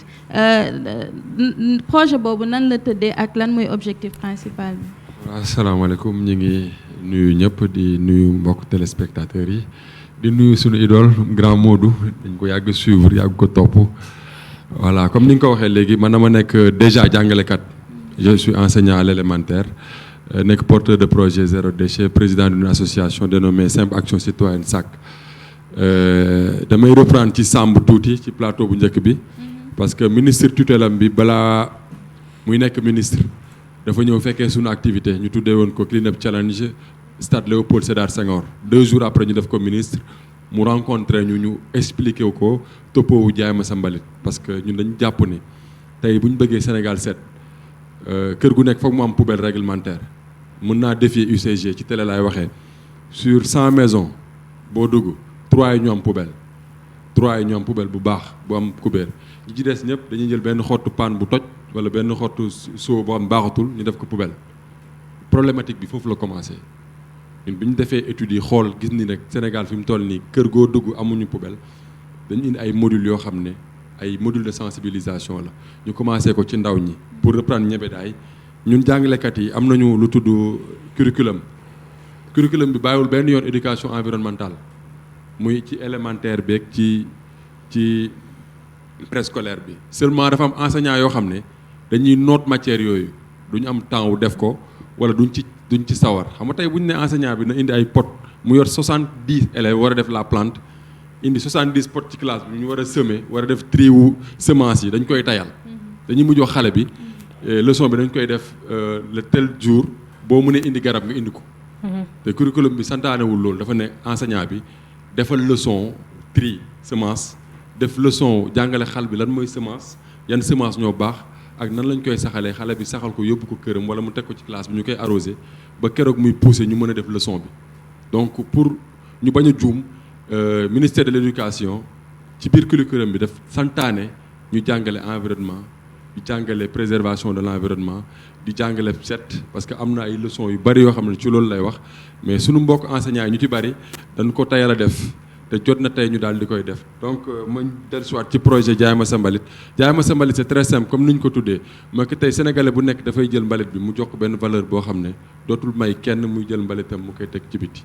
projet boobu nan la tëddee ak lan mooy objectif principal bi. asalaamaaleykum ñu ngi nuyu ñëpp di nuyu mbokk téléspectateurs yi di nuyu suñu idole grand Modou dañ ko yàgg suivre yàgg ko topp voilà comme ni nga ko waxee léegi man dama nekk déjà jàngalekat je suis enseignant à l'élémentaire nekk porteur de projet zéro déchet président d'une association dénommée Simple Action Citoyenne SAC damay reprendre ci Samb tuuti ci plateau bu njëkk bi parce que ministre tutelam bi balaa muy nekk ministre dafa ñëw fekkee suñu activité ñu tuddee woon ko Clean Up Challenge stade Léopold Sédar Senghor 2 jours après ñu def ko ministre mu rencontré ñu expliqué ko topo wu jaay ma sa mbalit parce que ñun dañu jàpp ni tey bu ñu bëggee Sénégal set kër gu nekk foog mu am poubelle réglementaire mën naa défier UCG ci télé laay waxee sur 100 maisons boo dugg 3 yi ñu am poubelle 3 yi ñu am poubelle bu baax bu am kubéer ñi ci des ñëpp dañuy jël benn xottu paan bu toj wala benn xottu seau boo xam baaxatul ñu def ko poubelle problématique bi foofu la commencé ñun bi ñu defee études yi xool gis ni nag Sénégal fi mu toll nii kër goo dugg amuñu poubelle dañu indi ay modules yoo xam ne ay modules de sensibilisation la ñu commencé ko ci ndaw ñi pour reprendre ñebedaay ñun jàngalekat yi am nañu lu tudd curriculum bi bàyyiwul benn yoon éducation environnementale muy ci élémentaire beeg ci préscolaire bi seulement dafa am enseignant yoo xam ne dañuy noot matière yooyu duñu am temps wu def ko wala duñ ci sawar xam nga tey bu ñu ne enseignant bi na indi ay pot mu yor 70 élèves war a def la plante indi 70 pot ci classe bi ñu war a semer war a def tri wu semence yi dañ koy tayal dañuy mujj wax xale bi leçon bi dañ koy def le tel jour boo mënee indi garab nga indi ko te curriculum bi santaanewul loolu dafa ne enseignant bi defal leçon tri semence def leçon jàngale xal bi lan mooy semence yan semence ñoo baax ak nan lañ koy saxalee xale bi saxal ko yóbbu ko këram wala mu teg ko ci classe bi ñu koy arrosé ba keroog muy poussé ñu mën a def leçon bi donc pour ñu bañ a juum ministère de l'éducation ci biir curriculum bi def santaane ñu jàngale environnement di jàngale préservation de l'environnement di jàngale set parce que am na ay leçons yu bari yoo xam ne ci loolu lay wax mais sunu mbokk enseignants yi ñu ci bari dañ ko tayal a def te jot na tey ñu daal di koy def donc ma dellusiwaat ci projet Jaay ma sa mbalit c'est très simple comme ni ñu ko tuddee mooy que tey sénégalais bu nekk dafay jël mbalit bi mu jox ko benn valeur boo xam ne dootul may kenn muy jël mbalitam mu koy teg ci biti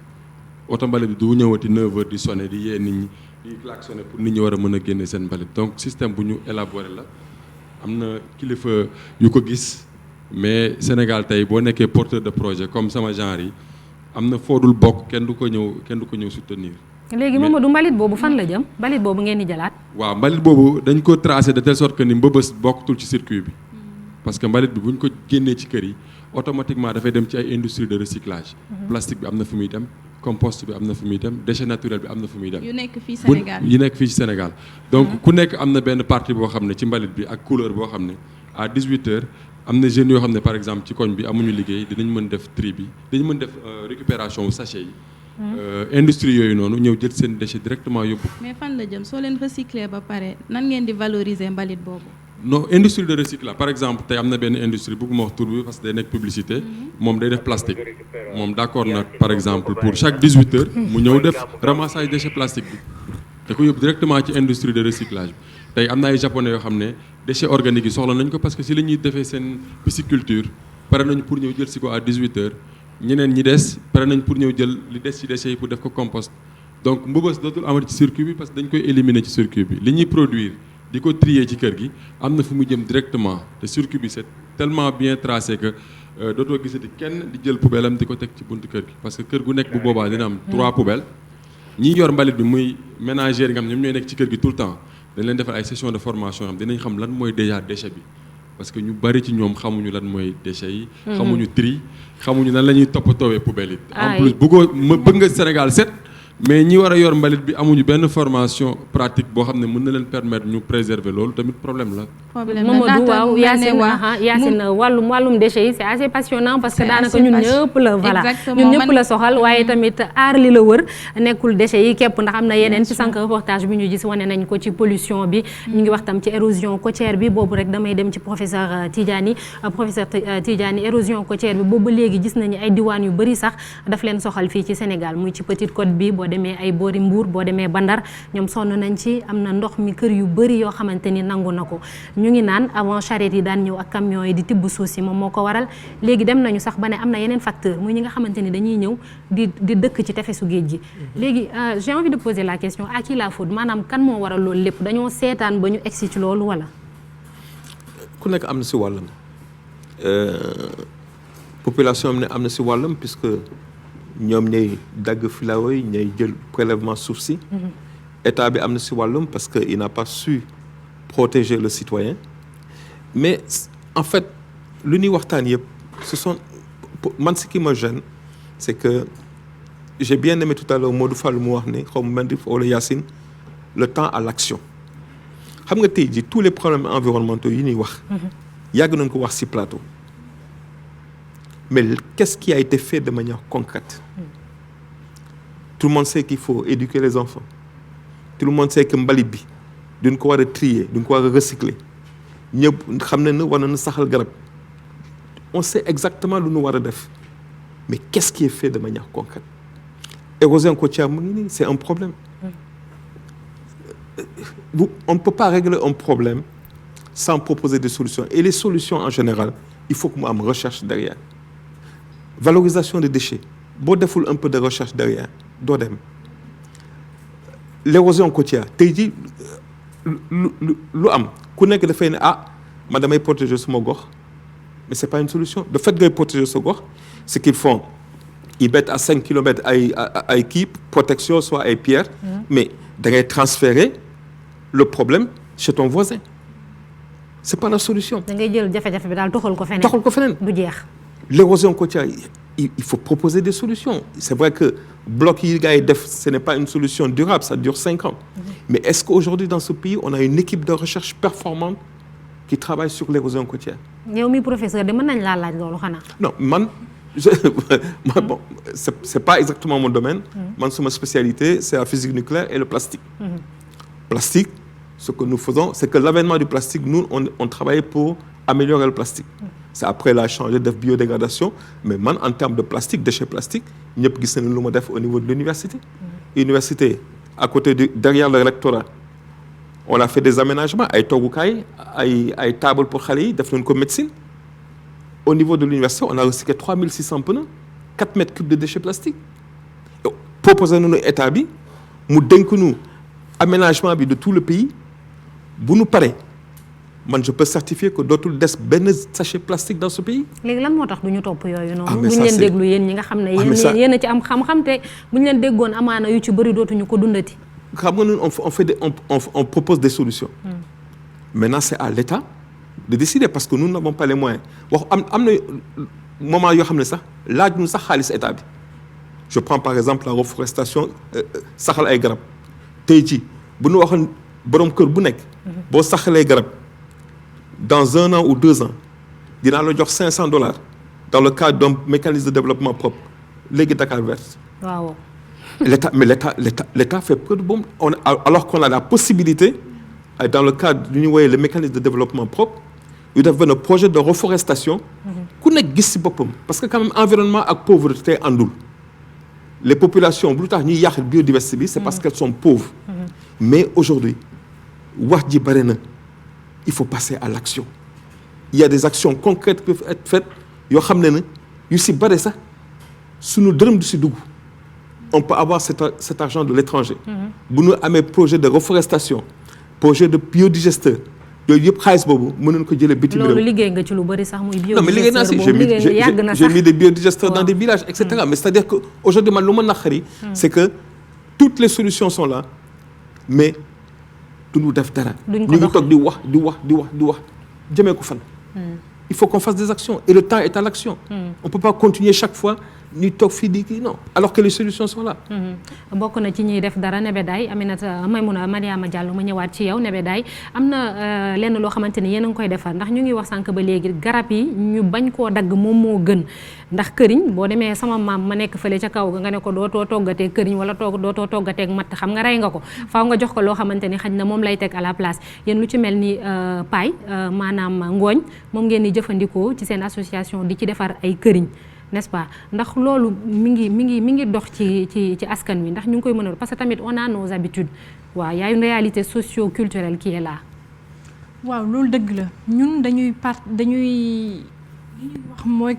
oto mbalit bi du ñëwati 9h di sonné di yee nit ñi di klaxonné pour nit ñi war a mën a génne seen mbalit donc système bu ñu élaboré la am na kilifa yu ko gis mais Sénégal tey boo nekkee porteur de projet comme sama genre yi am na foodul bokk kenn du ko ñëw soutenir. léegi Mamadou mbalit boobu fan la jëm mbalit boobu ngeen di jëlaat. waaw mbalit boobu dañ ko tracé de telle sorte que ni mbëbës bokkutul ci circuit bi parce que mbalit bi bu ñu ko génnee ci kër yi automatiquement dafay dem ci ay industrie de recyclage. plastique bi am na fu muy dem compost bi am na fu muy dem déchet naturel bi am na fu muy dem. yu nekk fii Sénégal yu nekk fii ci Sénégal. donc ku nekk am na benn partie boo xam ne ci mbalit bi ak couleur boo xam ne à 18h am na jeunes yoo xam ne par exemple ci koñ bi amuñu liggéey dinañ mën def tri bi dañu mën def récupération wu sachet yi. industrie yooyu noonu ñëw jël seen déchet directement yóbbu. mais fan la jëm soo leen recycler ba pare nan ngeen di valoriser mbalit boobu. non industrie de recyclage par exemple tey am na benn industrie bëgguma wax tur bi parce que day nekk publicité moom day def plastique moom d'accord nag par exemple pour chaque 18h mu ñëw def ramassage déchet plastique bi da ko yóbbu directement ci industrie de recyclage bi tey am na ay japonais yoo xam ne déchets organiques yi soxla nañ ko parce que si la ñuy defee seen pisciculture pare nañ pour ñëw jël si ko à 18h ñeneen ñi des pare nañ pour ñëw jël li des ci déchets yi pour def ko compost donc mbëbës dootul amati ci circuit bi parce que dañ koy éliminer ci circuit bi li ñuy produire di ko trier ci kër gi am na fu mu jëm directement te circuit bi c'est tellement bien tracé que dootoo gisati kenn di jël poubelle am di ko teg ci buntu kër gi parce que kër gu nekk bu boobaa dina am 3 poubelles ñi yor mbalit bi muy ménagères yi nga xam ñoom ñooy nekk ci kër gi tout le temps dañ leen defal ay session de formation am dinañ xam lan mooy déjà déchet bi parce que ñu bari ci ñoom xamuñu lan mooy déchets yi. xamuñu tri xamuñu nan la ñuy toppatoowee poubelle yi. en plus bëgg nga Sénégal set. mais ñi war a yor mbalit bi amuñu benn formation pratique boo xam ne mën na leen permettre ñu préserver loolu tamit problème la. Mamadou waaw Yacine wàllum déchets yi c'est assez passionnant parce que daanaka ñun ñëpp la voilà ñun ñëpp la soxal waaye tamit aar li la wër nekkul déchets yi képp ndax am na yeneen ci sànq reportage bi ñu gis wane nañ ko ci pollution bi ñu ngi wax tam ci érosion côtière bi boobu rek damay dem ci professeur Tidjani érosion côtière bi boobu léegi gis nañu ay diwaan yu bëri sax daf leen soxal fii ci Sénégal muy ci Petite Côte bi boo demee ay boori Mbour boo demee Bandar ñoom sonn nañ ci am na ndox mi kër yu bëri yoo xamante ni nangu na ko ñu ngi naan avant charrette yi daan ñëw ak camion yi di tibb suuf si moom moo ko waral léegi dem nañu sax ba ne am na yeneen facteur muy ñi nga xamante ni dañuy ñëw di dëkk ci tefesu géej gi léegi j'ai envie de poser la question à qui la faute maanaam kan moo waral loolu lépp dañoo seetaan ba ñu egsi ci loolu wala ku nekk am na si wàllam population am ne am na si wàllam puisque ñoom ñooy dagg filao yi ñooy jël prélèvement suuf si état bi am na si wàllum parce que il n'a pas su protéger le citoyen mais en fait lu ñuy waxtaan yëpp ce qui me gêne c'est que j'ai bien aimé tout à l'heure Modou Fall mu wax ne xaw ma mel wala Yacine le temps à l'action xam nga tey jii tous les problèmes environnementaux yi ñuy wax yàgg nañ ko wax ci plateau mais qu'est-ce qui a été fait de manière concrète? Tout le monde sait qu'il faut éduquer les enfants. Tout le monde sait que mbalit bi duñ ko war a trier duñ ko war a recycler ñëpp xam nañ ne war nañu saxal garab on sait exactement lu ñu war a def mais qu'est-ce qui est fait de manière concrète? Érosion côtière mu ngi nii c'est un problème. On ne peut pas régler un problème sans proposer des solutions et les solutions en général il faut que mu am recherche derrière. Valorisation des déchets boo deful un peu de recherche derrière doo dem. L'érosion côtière tey jii lu am ku nekk dafay ne man damay protéger sama gox mais c'est pas une solution. Le fait ngay protéger sa gox c'est qu'ils font ils mettent à 5 kilomètres ay kii protection soit ay pierres mais da ngay transférer le problème chez ton voisin c'est pas la solution. da ngay jël jafe-jafe bi daal toxal ko feneen du jeex. L'érosion côtière il faut proposer des solutions. C'est vrai que bloc yi gars yi def ce n'est pas une solution durable ça dure 5 ans mais est-ce qu'aujourd'hui dans ce pays on a une équipe de recherche performante qui travaille sur l'érosion côtière? yow mi professeur de mën nañ laa laaj loolu xanaa. Non man bon c'est pas exactement mon domaine. Man sama spécialité c'est la physique nucléaire et le plastique. Plastique ce que nous faisons c'est que l'avènement du plastique nous on travaillait pour améliorer le plastique. C'est après la changer de biodégradation mais man en termes de plastique déchets plastiques ñëpp gis nañu lu ma def au niveau de l'université. Université à côté derrière le rectorat on a fait des aménagements ay toogukaay ay tables pour xale yi def nañu ko médecine. Au niveau de l'université on a recyclé 3600 pneus 4 mètres cubes de déchets plastiques proposé nañu état bi mu dénk ñu aménagement bi de tout le pays bu ñu paree man je peux certifier que dootul des benn sachet plastique dans ce pays. léegi lan moo tax du ñu topp yooyu noonu. mais bu ñu leen déglu yéen ñi nga xam ne yéen a ci am xam-xam te bu ñu leen déggoon amaana yu ci bëri dootuñu ko dundati. xam nga ñun on propose des solutions. Maintenant c'est à l'État de décider parce que nous n'avons pas les moyens wax am na moment yoo xam ne sax laaj ñu sax xaalis état bi. Je prends par exemple la reforestation saxal ay garab tey ci bu ñu waxoon borom kër bu nekk. boo saxalee garab. Dans 1 an ou 2 ans dinaa la jox $500 dans le cadre d'un mécanisme de développement propre léegi Dakar verte. waaw. L'État fait peu de bon alors qu'on a la possibilité dans le cadre du ñuy woowee le mécanisme de développement propre yu def benn projet de reforestation. ku nekk gis ci boppam parce que quand même environnement ak pauvreté àndul. Les populations bu lu tax ñuy yàq biodiversité bi c'est parce qu'elles sont pauvres. Mais aujourd'hui wax ji bare na. Il faut passer à l'action. Il y a des actions concrètes qui peuvent être faites yoo xam ne yu si bare sax suñu dërëm du si dugg on peut avoir cet argent de l'étranger. bu ñu amee projet de reforestation projet de biodigesteur yooyu yëpp xaalis boobu mën nañu ko jëlee bitim réew. loolu liggéey nga ci lu bari sax muy biodigesteur. Non mais liggéey naa si j'ai mis des biodigesteurs dans des villages et cetera mais c'est-à-dire que aujourd'hui man lu ma naqari c'est que toutes les solutions sont là mais duñu def dara. ñu ngi toog di wax jëmee ko fan. Il faut qu'on fasse des actions et le temps est à l'action. On peut pas continuer chaque fois ñuy toog fii di kii non alors que les solutions sont là. bokk na ci ñuy def dara Nebedaay Aminata Maimouna Mariama Diallo ma ñëwaat ci yow Nebedaay am na lenn loo xamante ni yéen a ngi koy defar ndax ñu ngi wax sànq ba léegi garab yi ñu bañ koo dagg moom moo gën ndax këriñ boo demee sama maam ma nekk fële ca kaw nga ne ko dootoo toggatee këriñ wala dootoo toggateeg matt xam nga rey nga ko faaw nga jox ko loo xamante ni xaj na moom lay teg à la place yéen lu ci mel ni paay maanaam ngooñ moom ngeen di jëfandikoo ci seen association di ci defar ay këriñ n'est-ce pas ndax loolu mi ngi dox ci askan wi ndax ñu ngi koy mën a parce que tamit on a nos habitudes waaw y a une réalité socio-culturelle qui est là. waaw loolu dëgg la ñun dañuy li ñuy wax mooy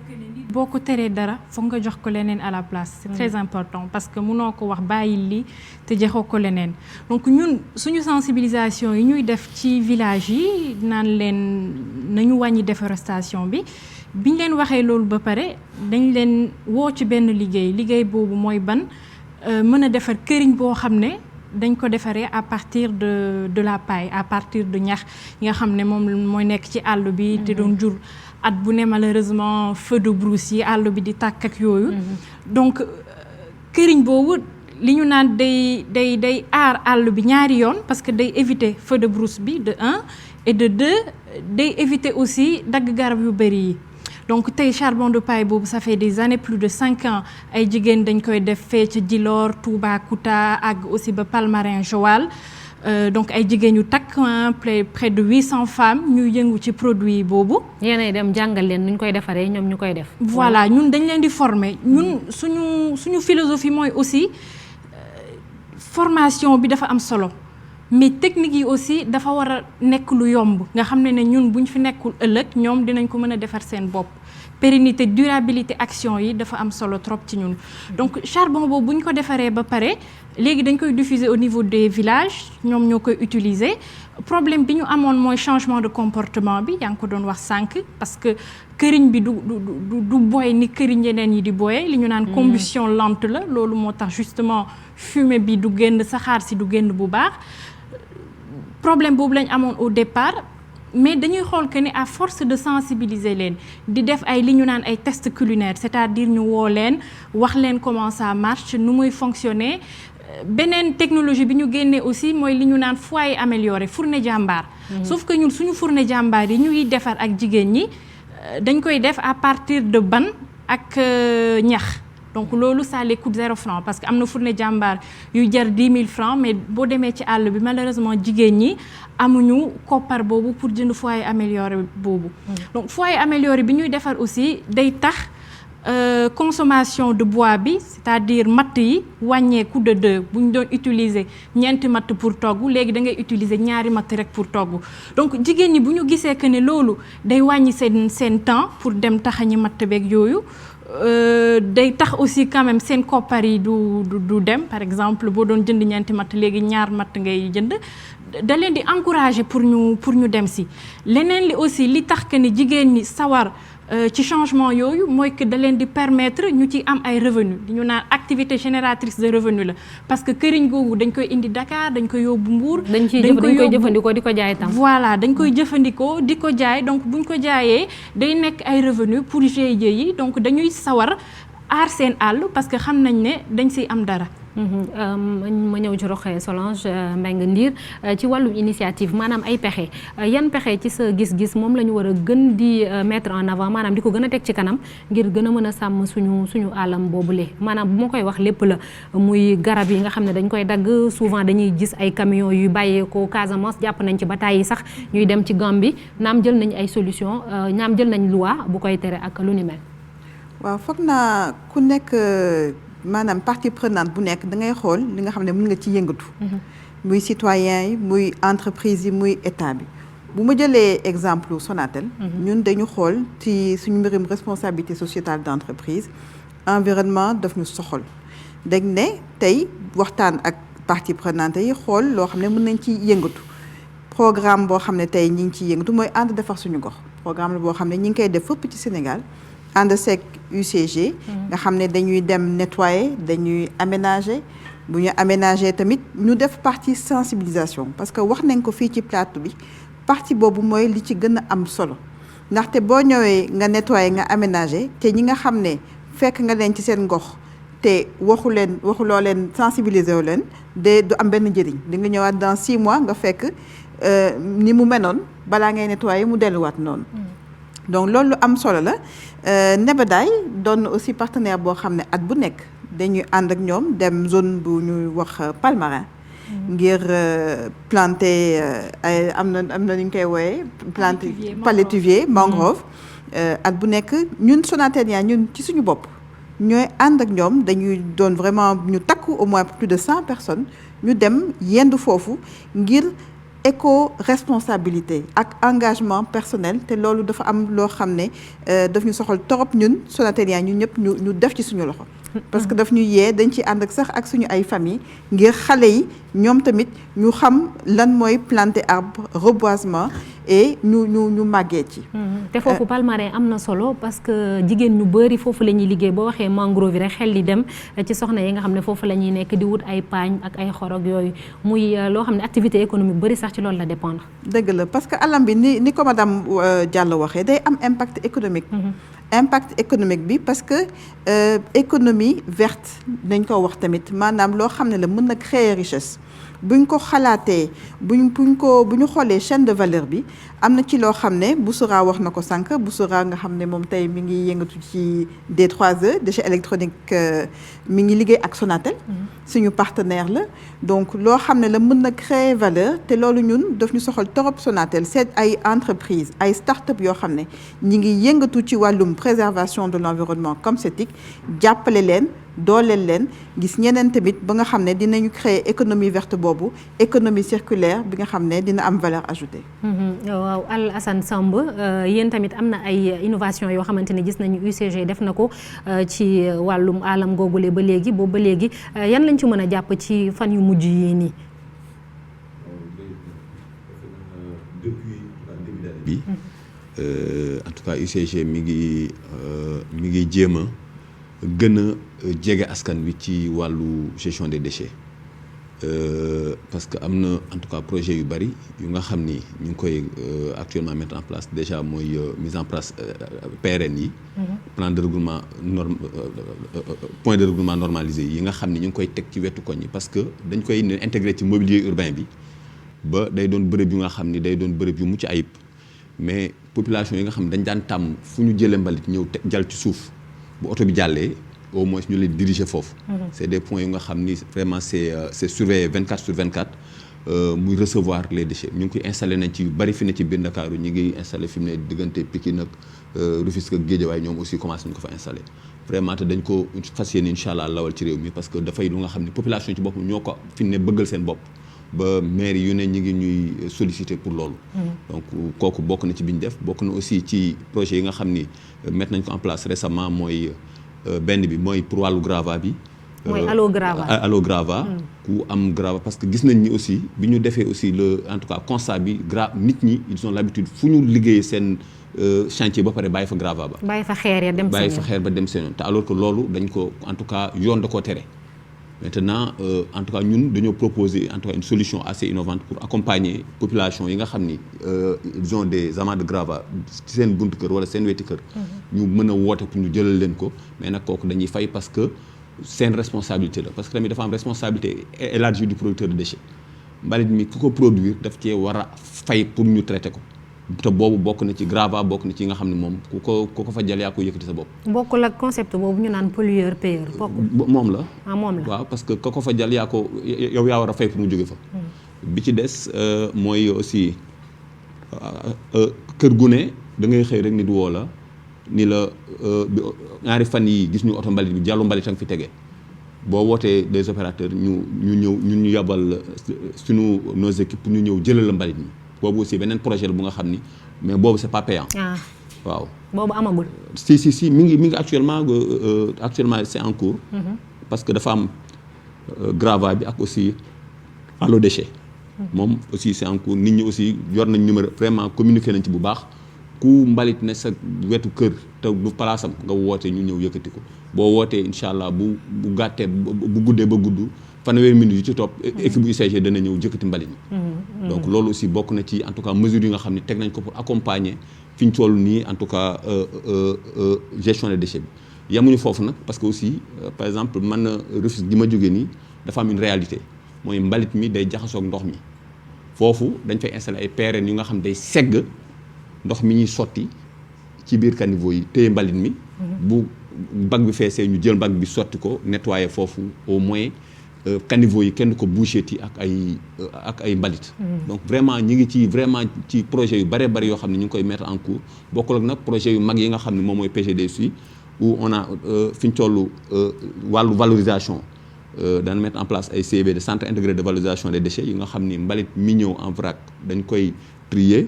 boo ko teree dara foog nga jox ko leneen à la place. C'est très important parce que mënoo ko wax bàyyil li te joxoo ko leneen donc ñun suñu sensibilisation yi ñuy def ci village yi naan leen nañu wàññi déforestation bi. biñ leen waxee loolu ba pare dañ leen woo ci benn liggéey boobu mooy ban mën a defar këriñ boo xam ne dañ ko defaree à partir de la paille à partir de ñax yi nga xam ne moom mooy nekk ci àll bi te doon jur at bu ne malheureusement feu de brousse yi àll bi di tàkk ak yooyu donc këriñ boobu li ñu naan day aar àll bi ñaari yoon parce que day éviter feu de brousse bi de 1 et de 2 day éviter aussi dagg garab yu bëri yi. donc tey charbon de paille boobu ça fait des années plus de 5 ans ay jigéen dañ koy def fee ca Djilor Toubacouta ak aussi ba Palmarin Joal donc ay jigéen yu takk près de 800 femmes ñuy yëngu ci produit boobu. yéenay dem jàngal leen nu ñu koy defaree ñoom ñu koy def. voilà ñun dañ leen di former ñun suñu philosophie mooy aussi formation bi dafa am solo mais technique yi aussi dafa war a nekk lu yomb nga xam ne ñun buñ fi nekkul ëllëg ñoom dinañ ko mën a defar seen bopp. pérennité durabilité action yi dafa am solo trop ci ñun donc charbon boobu bu ñu ko defaree ba pare léegi dañ koy diffuser au niveau des villages ñoom ñoo koy utiliser problème bi ñu amoon mooy changement de comportement bi yaa ngi ko doon wax sànq parce que këriñ bi du boy ni këriñ yeneen yi di boye li ñu naan combustion lente la loolu moo tax justement fumée bi du génn saxaar si du génn bu baax problème boobu lañ amoon au départ mais dañuy xool que ni à force de sensibiliser leen di def ay li ñu naan ay tests culinaires c'est-à-dire ñu woo leen wax leen comment ça marche nu muy fonctionner beneen technologie bi ñu génnee aussi mooy li ñu naan foyer amélioré fourne jàmbaar sauf que ñun suñu fourne jàmbaar yi ñuy defar ak jigéen ñi dañ koy def à partir de ban ak ñax donc loolu ça les coûte 0 francs parce que am na fourne jàmbaar yu jar 10 000 francs mais boo demee ci àll bi malheureusement jigéen ñi amuñu koppar boobu pour jënd foyer amélioré boobu donc foyer amélioré bi ñuy defar aussi day tax consommation de bois bi c'est-à-dire matt yi wàññeeku de 2 bu ñu doon utiliser ñeenti matt pour togg léegi da ngay utiliser ñaari matt rek pour togg donc jigéen ñi bu ñu gisee que ne loolu day wàññi seen temps pour dem taxañi matt beeg yooyu day tax aussi quand même seen koppar yi du dem par exemple boo doon jënd ñeenti matt léegi ñaar matt ngay jënd da leen di encourager pour ñu dem si leneen li aussi li tax que ne jigéen ñi sawar ci changement yooyu mooy que da leen di permettre ñu ci am ay revenus di ñu naan activité génératrice de revenu la parce que këriñ googu dañ koy indi Dakar dañ koy yóbbu Mbour. dañ koy jëfandikoo di ko jaay tam. voilà dañ koy jëfandikoo di ko jaay donc buñ ko jaayee day nekk ay revenus pour GIE yi donc dañuy sawar aar seen àll parce que xam nañ ne dañ siy am dara. ma ñëw ci Rokhaya Solange Mbengue Ndir ci wàllum initiative maanaam ay pexe yan pexe ci sa gis-gis moom la ñu war a gën di mettre en avant maanaam di ko gën a teg ci kanam ngir gën a mën a sàmm suñu àllam boobule maanaam bu ma koy wax lépp la muy garab yi nga xam ne dañ koy dagg souvent dañuy gis ay camions yu bàyyeekoo Casamance jàpp nañ ci bataay yi sax ñuy dem ci Gambie naam jël nañ ay solution naam jël nañ loi bu koy tere ak lu ni mel. waaw foog naa ku nekk maanaam partie prenante bu nekk da ngay xool li nga xam ne mën nga ci yëngatu. muy citoyen yi muy entreprise yi muy état bi bu ma jëlee exemple Sonatel. ñun dañu xool ci suñu mbirum responsabilité sociétale d'entreprise environnement daf ñu soxal dañ ne tey waxtaan ak partie prenante yi xool loo xam ne mën nañ ci yëngatu programme boo xam ne tey ñi ngi ciy yëngatu mooy ànd defar suñu gox programme la boo xam ne ñi ngi koy def fépp ci Sénégal. ànd seeg UCG nga xam ne dañuy dem nettoyer dañuy aménager bu ñu aménager tamit ñu def partie sensibilisation parce que wax nañ ko fii ci plateau bi partie boobu mooy li ci gën a am solo ndaxte boo ñëwee nga nettoyer nga aménager te ñi nga xam ne fekk nga leen ci seen gox te waxuloo leen sensibiliser wu leen de du am benn njëriñ di nga ñëwaat dans 6 mois nga fekk ni mu menoon balaa ngay nettoyer mu delluwaat noonu donc loolu am solo la Nebedaay doon aussi partenaire boo xam ne at bu nekk dañuy ànd ak ñoom dem zone bu ñuy wax Palmarin ngir planter ay am na nu ñu koy wooyee planter palétuvier mangrove at bu nekk ñun Sonatel yaa ñun ci suñu bopp ñooy ànd ak ñoom dañuy doon vraiment ñu takku au moins plus de 100 personnes ñu dem yendu foofu ngir éco-responsabilité ak engagement personnel te loolu dafa am loo xam ne daf ñu soxal torop ñun Sonatel yaa ñun ñëpp ñu def ci suñu loxo parce que daf ñu yee dañ ci ànd ak sax ak suñu ay famille ngir xale yi ñoom tamit ñu xam lan mooy planter arbre reboisement et ñu màggee ci. te foofu Palmarin am na solo parce que jigéen ñu bëri foofu la ñuy liggéey boo waxee mangrove yi rek xel di dem ci soxna yi nga xam ne foofu la ñuy nekk di wut ay paañ ak ay xorog yooyu muy loo xam ne activité économique bëri sax ci loolu la dépendre. dëgg la parce que alam bi ni ko madame Diallo waxee day am impact économique. impact économique bi parce que économie verte dañ ko wax tamit maanaam loo xam ne la mën na créer richesse buñ ko xalaatee bu ñu xoolee chaîne de valeur bi am na ci loo xam ne Boussora wax na ko sànq Boussora nga xam ne moom tey mi ngi yëngatu ci D3E déchets électroniques mi ngi liggéey ak Sonatel suñu partenaire la donc loo xam ne la mën na créer valeur te loolu ñun daf ñu soxal torop Sonatel c'est ay entreprise ay start-up yoo xam ne ñi ngi yëngatu ci wàllum préservation de l'environnement comme CETIC jàppale leen dooleel leen gis ñeneen tamit ba nga xam ne dinañu créer économie verte boobu économie circulaire bi nga xam ne dina am valeur ajoutée. waaw Alassane Samb yéen tamit am na ay innovation yoo xamante ne gis nañu UCG def na ko ci wàllum alam googule ba léegi boobu ba léegi yan lañ ci mën a jàpp ci fan yu mujj yi nii. bi en tout cas UCG mi ngi jéem a gën a jege askan wi ci wàllu gestion des déchets parce que am na en tout cas projet yu bari yu nga xam ni ñu ngi koy actuellement mettre en place déjà mooy mise en place PRN yi. plan de regroupement point de regroupement normalisé yi nga xam ni ñu ngi koy teg ci wetu koñ yi parce que dañ koy intégrer ci mobilier urbain bi ba day doon bërëb yu nga xam ni day doon bërëb yu mucc ayib mais population yi nga xam ne dañ daan tàmm fu ñu jëlee mbalit ñëw jal ci suuf bu oto bi jàllee au moins ñu leen diriger foofu. C'est des points yu nga xam ni vraiment c'est surveillé 24/24 muy recevoir les déchets ñu ngi koy installé nañ ci yu bari fi ne ci biir Ndakaaru ñu ngi installé fi mu ne diggante Pikine ak Rufisque ak Guédiawaye ñoom aussi commencé nañ ko fa installé vraiment te dañ ko fas yéene incha allah lawal ci réew mi parce que dafay lu nga xam ni population ci boppam ñoo ko fi ne bëggal seen bopp ba maire yu ne ñu ngi ñuy solliciter pour loolu. donc kooku bokk na ci bi ñu def bokk na aussi ci projet yi nga xam ni mettre nañ ko en place récemment mooy benn bi mooy pour wàllu grava bi. mooy Allo Grava Allo Grava. ku am grava parce que gis nañ ni aussi bi ñu defee aussi en tout cas constat bi nit ñi ils ont l'habitude fu ñu liggéeyee seen chantier ba pare bàyyi fa grava ba. bàyyi fa xeer ya dem seen bàyyi fa xeer ba dem seen yoon te alors que loolu dañ ko en tout cas yoon da koo tere. Maintenant en tout cas ñun dañoo proposer en tout cas une solution assez innovante pour accompagner population yi nga xam ni ils ont des amas de grava ci seen buntu kër wala seen weti kër. ñu mën a woote pour ñu jëlal leen ko mais nag kooku dañuy fay parce que seen responsabilité la parce que tamit dafa am responsabilité élargie du producteur de déchets mbalit mi ku ko produire daf cee war a fay pour ñu traiter ko. te boobu bokk na ci grava bokk na ci nga xam ne moom ku ko fa jël yaa ko yëkkati sa bopp. bokkul ak concept boobu ñu naan pollueur payeur. moom la. moom la waaw parce que ku ko fa jël yow yaa war a fay pour mu jóge fa. bi ci des mooy aussi kër gu ne da ngay xëy rek nit woo la ni la ñaari fan yi gis ñu oto mbalit bi jàllu mbalit fi tege boo wootee des opérateurs ñu yabal suñu nos équipes pour ñu ñëw jëlal la mbalit mi. boobu aussi beneen projet la bu nga xam ni mais boobu c'est pas payant. waaw boobu amagul. si mi ngi actuellement c'est en cours. parce que dafa am grava bi ak aussi Allo Déchet. moom aussi c'est en cours nit ñi aussi yor nañ numéro vraiment communiqué nañ ci bu baax ku mbalit ne sa wetu kër te du palaasam nga woote ñu ñëw yëkkati ko boo wootee incha allah bu gàttee bu guddee ba gudd. fanweeri minutes yi ci topp équipe bu UCG dana ñëw jëkkati mbalit mi donc loolu aussi bokk na ci en tout cas mesures yi nga xam ne teg nañ ko pour accompagner fi ñu toll nii en tout cas gestion des déchets bi yemuñu foofu nag parce que aussi par exemple man Rufisque gi ma jógee nii dafa am une réalité mooy mbalit mi day jaxasoog ndox mi foofu dañ fay installer ay PRN yu nga xam day segg ndox mi ñuy sotti ci biir caniveau yi téye mbalit mi bu bag bi feesee ñu jël bag bi sotti ko nettoyer foofu au moins caniveau yi kenn ko bouché ti ak ay mbalit. donc vraiment ñi ngi ci vraiment ci projet yu bëree bëri yoo xam ne ñu ngi koy mettre en cours bokkul ak nag projet yu mag yi nga xam ne moom mooy PGDSU où on a fi ñu toll wàllu valorisation dana mettre en place ay CV de centre intégré de valorisation des déchets yi nga xam ni mbalit mi ñëw en vrac dañ koy trier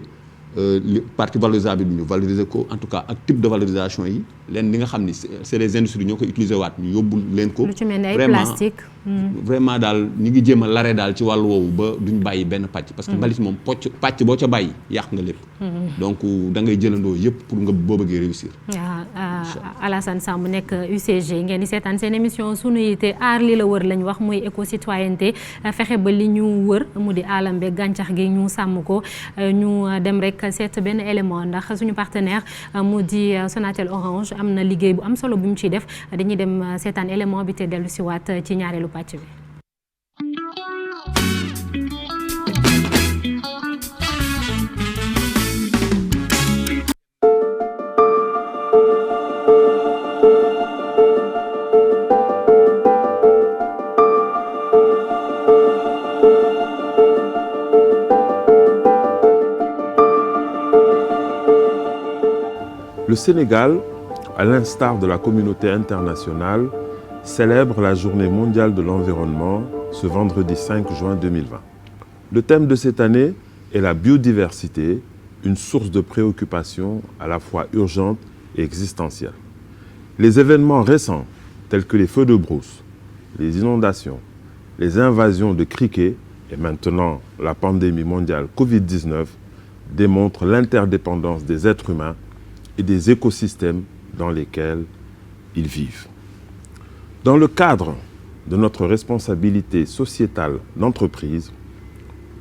partie valorisable bi ñu valoriser ko en tout cas ak type de valorisation yi leen li nga xam ni c'est des industries ñoo koy utiliser waat ñu yóbbul leen ko. lu ci mel ni ay plastique. vraiment daal ñu ngi jéem a lare daal ci wàllu woowu ba duñ bàyyi benn pàcc. parce que mbalit moom pàcc boo ca bàyyi yàq nga lépp. donc da ngay jëlandoo yëpp pour nga boo bëggee réussir. Alassane Samb nekk UCG ngeen di seetaan seen émission sunu yite aar li la wër lañ wax muy éco-citoyenneté fexe ba li ñu wër mu di alam be gàncax gi ñu sàmm ko ñu dem rek seet benn élément ndax suñu partenaire mu di Sonatel Orange am na liggéey bu am solo bu mu ciy def dañuy dem seetaan élément bi te dellu si waat ci ñaareelu pàcc bi. Le Sénégal, à l'instar de la communauté internationale, célèbre la Journée mondiale de l'environnement ce vendredi 5 juin 2020. Le thème de cette année est la biodiversité, une source de préoccupation à la fois urgente et existentielle. Les événements récents, tels que les feux de brousse, les inondations, les invasions de criquets et maintenant la pandémie mondiale Covid-19, démontrent l'interdépendance des êtres humains et des écosystèmes dans lesquels ils vivent. Dans le cadre de notre responsabilité sociétale d'entreprise,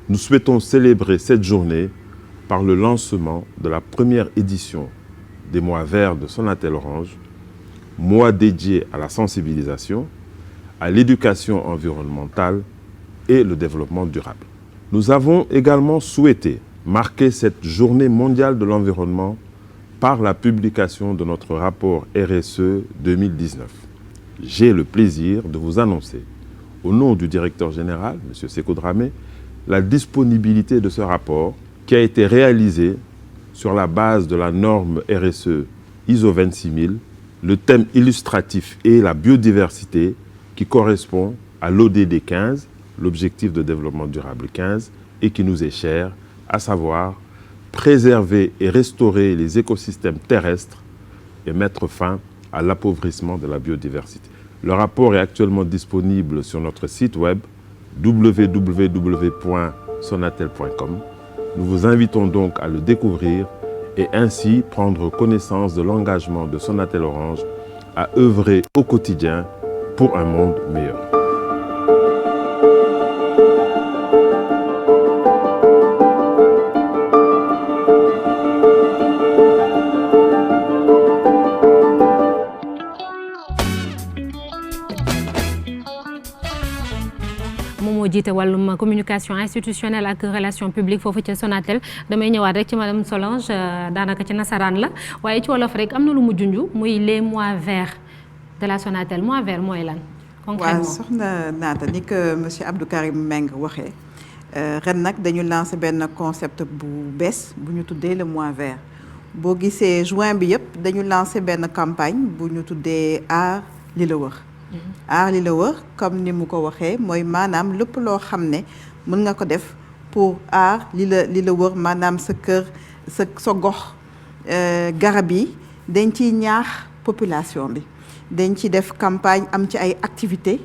nous souhaitons célébrer cette journée par le lancement de la première édition des mois verts de Sonatel Orange, mois dédié à la sensibilisation, à l'éducation environnementale et le développement durable. Nous avons également souhaité marquer cette journée mondiale de l'environnement par la publication de notre rapport RSE 2019. J'ai le plaisir de vous annoncer, au nom du directeur général, M. Sékou Dramé, la disponibilité de ce rapport qui a été réalisé sur la base de la norme RSE ISO 26000, le thème illustratif est la biodiversité qui correspond à l'ODD 15, l'objectif de développement durable 15, et qui nous est cher, à savoir préserver et restaurer les écosystèmes terrestres et mettre fin à l'appauvrissement de la biodiversité. Le rapport est actuellement disponible sur notre site web www.sonatel.com. Nous vous invitons donc à le découvrir et ainsi prendre connaissance de l'engagement de Sonatel Orange à œuvrer au quotidien pour un monde meilleur. jiite wàllum communication institutionnelle ak relation publique foofu ci Sonatel damay ñëwaat rek ci madame Solange daanaka ci nasaraan la waaye ci wolof rek am na lu mu junj muy les mois verts de la Sonatel mois vert mooy lan concrètement. waaw soxna Naata ni que monsieur Abdou Karim Meng waxee ren nag dañu lancé benn concept bu bees bu ñu tuddee le mois vert boo gisee juin bi yëpp dañu lancé benn campagne bu ñu tuddee aar li la wër. aar li la wër comme ni mu ko waxee mooy maanaam lépp loo xam ne mën nga ko def pour aar li la wër maanaam sa kër sa gox garab yi dañ ciy ñaax population bi dañ ci def campagne am ci ay activités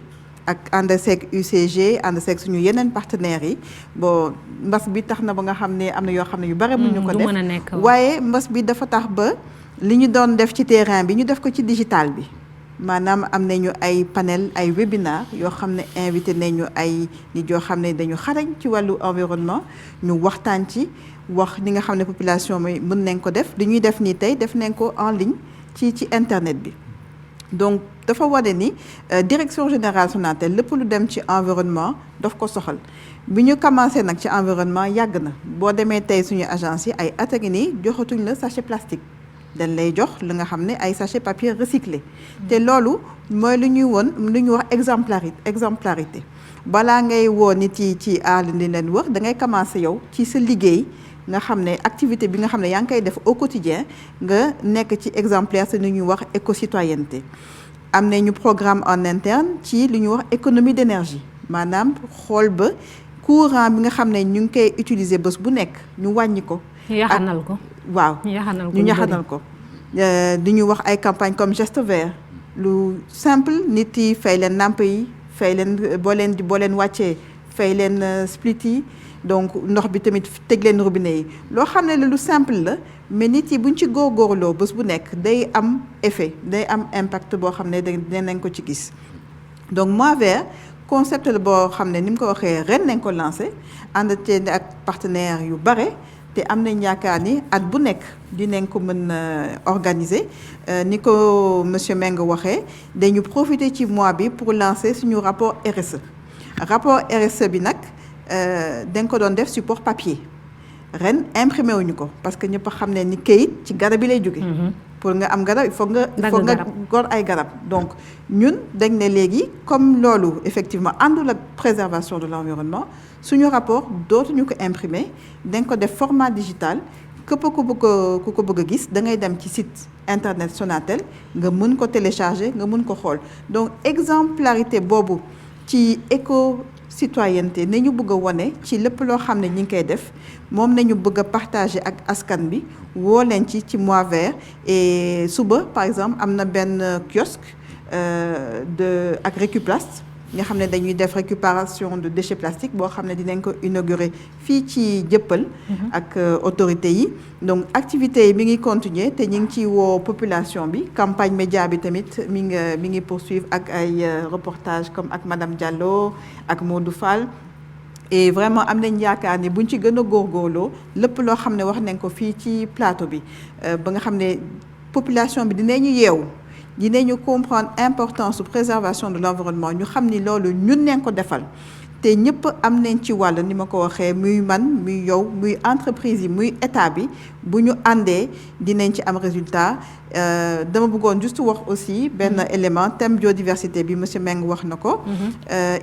ak ànd seeg UCG ànd seeg suñu yeneen partenaires yi bon mbas bi tax na ba nga xam ne am na yoo xam ne yu bare mënuñu ko def waaye mbas bi dafa tax ba li ñu doon def ci terrain bi ñu def ko ci digital bi maanaam am nañu ay panel ay webinar yoo xam ne invité nañu ay nit yoo xam ne dañu xarañ ci wàllu environnement ñu waxtaan ci wax li nga xam ne population bi mën nañ ko def li ñuy def nii tey def nañ ko en ligne ci internet bi donc dafa wane ni direction générale Sonatel lépp lu dem ci environnement daf ko soxal bi ñu commencé nag ci environnement yàgg na boo demee tey suñu agence yi ay at a ngi nii joxatuñ la sachet plastique dañ lay jox li nga xam ne ay sachet papier recyclé te loolu mooy lu ñuy woon lu ñuy wax exemplarité balaa ngay woo nit yi ci aar li leen wër da ngay commencé yow ci sa liggéey nga xam ne activité bi nga xam ne yaa ngi koy def au quotidien nga nekk ci exemplaire te lu ñuy wax éco-citoyenneté am nañu programme en interne ci lu ñuy wax économie d'énergie maanaam xool ba courant bi nga xam ne ñu ngi koy utiliser bés bu nekk ñu wàññi ko. ñu yaxanal ko. waaw ñu yaxanal ko di ñu wax ay campagne comme geste vert lu simple nit yi fay leen nàmp yi fay leen boo leen wàccee fay leen split yi donc ndox bi tamit teg leen robinet yi loo xam ne lu simple la mais nit yi buñ ci góorgóorloo bés bu nekk day am effet day am impact boo xam ne dinañ ko ci gis donc Moi Vert concept la boo xam ne ni mu ko waxee ren nañ ko lancé ànd ak partenaires yu bare te am nañ yaakaar ni at bu nekk dinañ ko mën organiser ni ko monsieur Meng waxee dañu profiter ci mois bi pour lancer suñu rapport RSE rapport RSE bi nag dañ ko doon def support papier ren imprimé wuñu ko parce que ñëpp xam ne ni kayit ci garab yi lay jóge pour nga am garab il faut nga gor ay garab donc ñun dañ ne léegi comme loolu effectivement àndul ak préservation de l'environnement suñu rapport dootuñu ko imprimer dañ ko def format digital képp ku ko bëgg a gis da ngay dem ci site internet Sonatel nga mën ko télécharger nga mën ko xool donc exemplarité boobu ci éco-citoyenneté ne ñu bëgg a wone ci lépp loo xam ne ñi ngi koy def moom nañu bëgg a partager ak askan bi woo leen ci Moi Vert et suba par exemple am na benn kiosque ak Récuplast nga xam ne dañuy def récupération de déchets plastiques boo xam ne dinañ ko inaugurer fii ci Jëppal ak autorités yi donc activités yi mi ngi continuer te ñu ngi ci woo population bi campagne média bi tamit mi ngi poursuivre ak ay reportage comme ak madame Diallo ak Modou Fall et vraiment am nañ yaakaar ni buñ ci gën a góorgóorloo lépp loo xam ne wax nañ ko fii ci plateau bi ba nga xam ne population bi dinañu yeewu dinañu comprendre importance de préservation de l'environnement ñu xam ni loolu ñun nañ ko defal te ñëpp am nañ ci wàll ni ma ko waxee muy man muy yow muy entreprise yi muy état bi bu ñu àndee dinañ ci am résultat dama bëggoon juste wax aussi benn élément thème biodiversité bi monsieur Meng wax na ko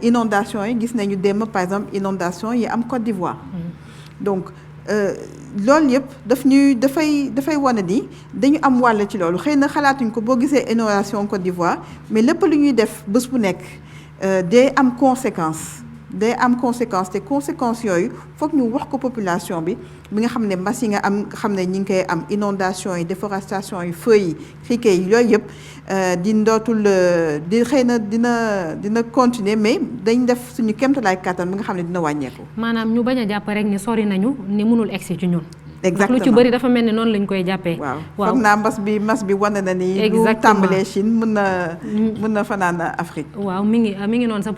inondation yi gis nañu démb par exemple inondation yi am Côte d'Ivoire donc loolu yëpp dafay wane ni dañu am wàll ci loolu xëy na xalaatuñ ko boo gisee inondation Côte d'Ivoire mais lépp lu ñuy def bés bu nekk day am conséquence te conséquences yooyu foog ñu wax ko population bi nga xam ne mbas yi nga xam ne ñi ngi koy am inondation yi déforestation yi feu yi criquet yi yooyu yëpp di ndootul di xëy na dina continuer mais dañ def suñu kéemtalaay kàttan bi nga xam ne dina wàññeeku. maanaam ñu bañ a jàpp rek ni sori nañu ni mënul egsi ci ñun. exactement lu ci bëri dafa mel ni noonu lañ koy jàppee. waaw foog naa mas bi wane na ni. exactement lu tàmbalee Chine mën na fanaan Afrique. waaw mi ngi noonu sax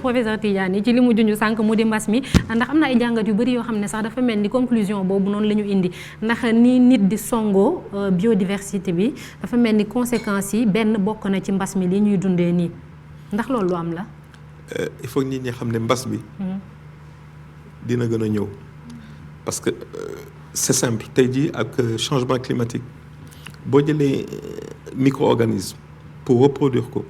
professeur Tidiane ci li mu junj sànq mu di mbas mi ndax am na ay jàngat yu bëri yoo xam ne sax dafa mel ni conclusion boobu noonu la ñu indi ndax ni nit di songoo biodiversité bi dafa mel ni conséquences yi benn bokk na ci mbas mi li ñuy dundee nii ndax loolu lu am la. il faut nit ñi xam ne mbas bi dina gën a ñëw parce que. C'est simple tey jii ak changement climatique boo jëlee micro-organisme pour reproduire ko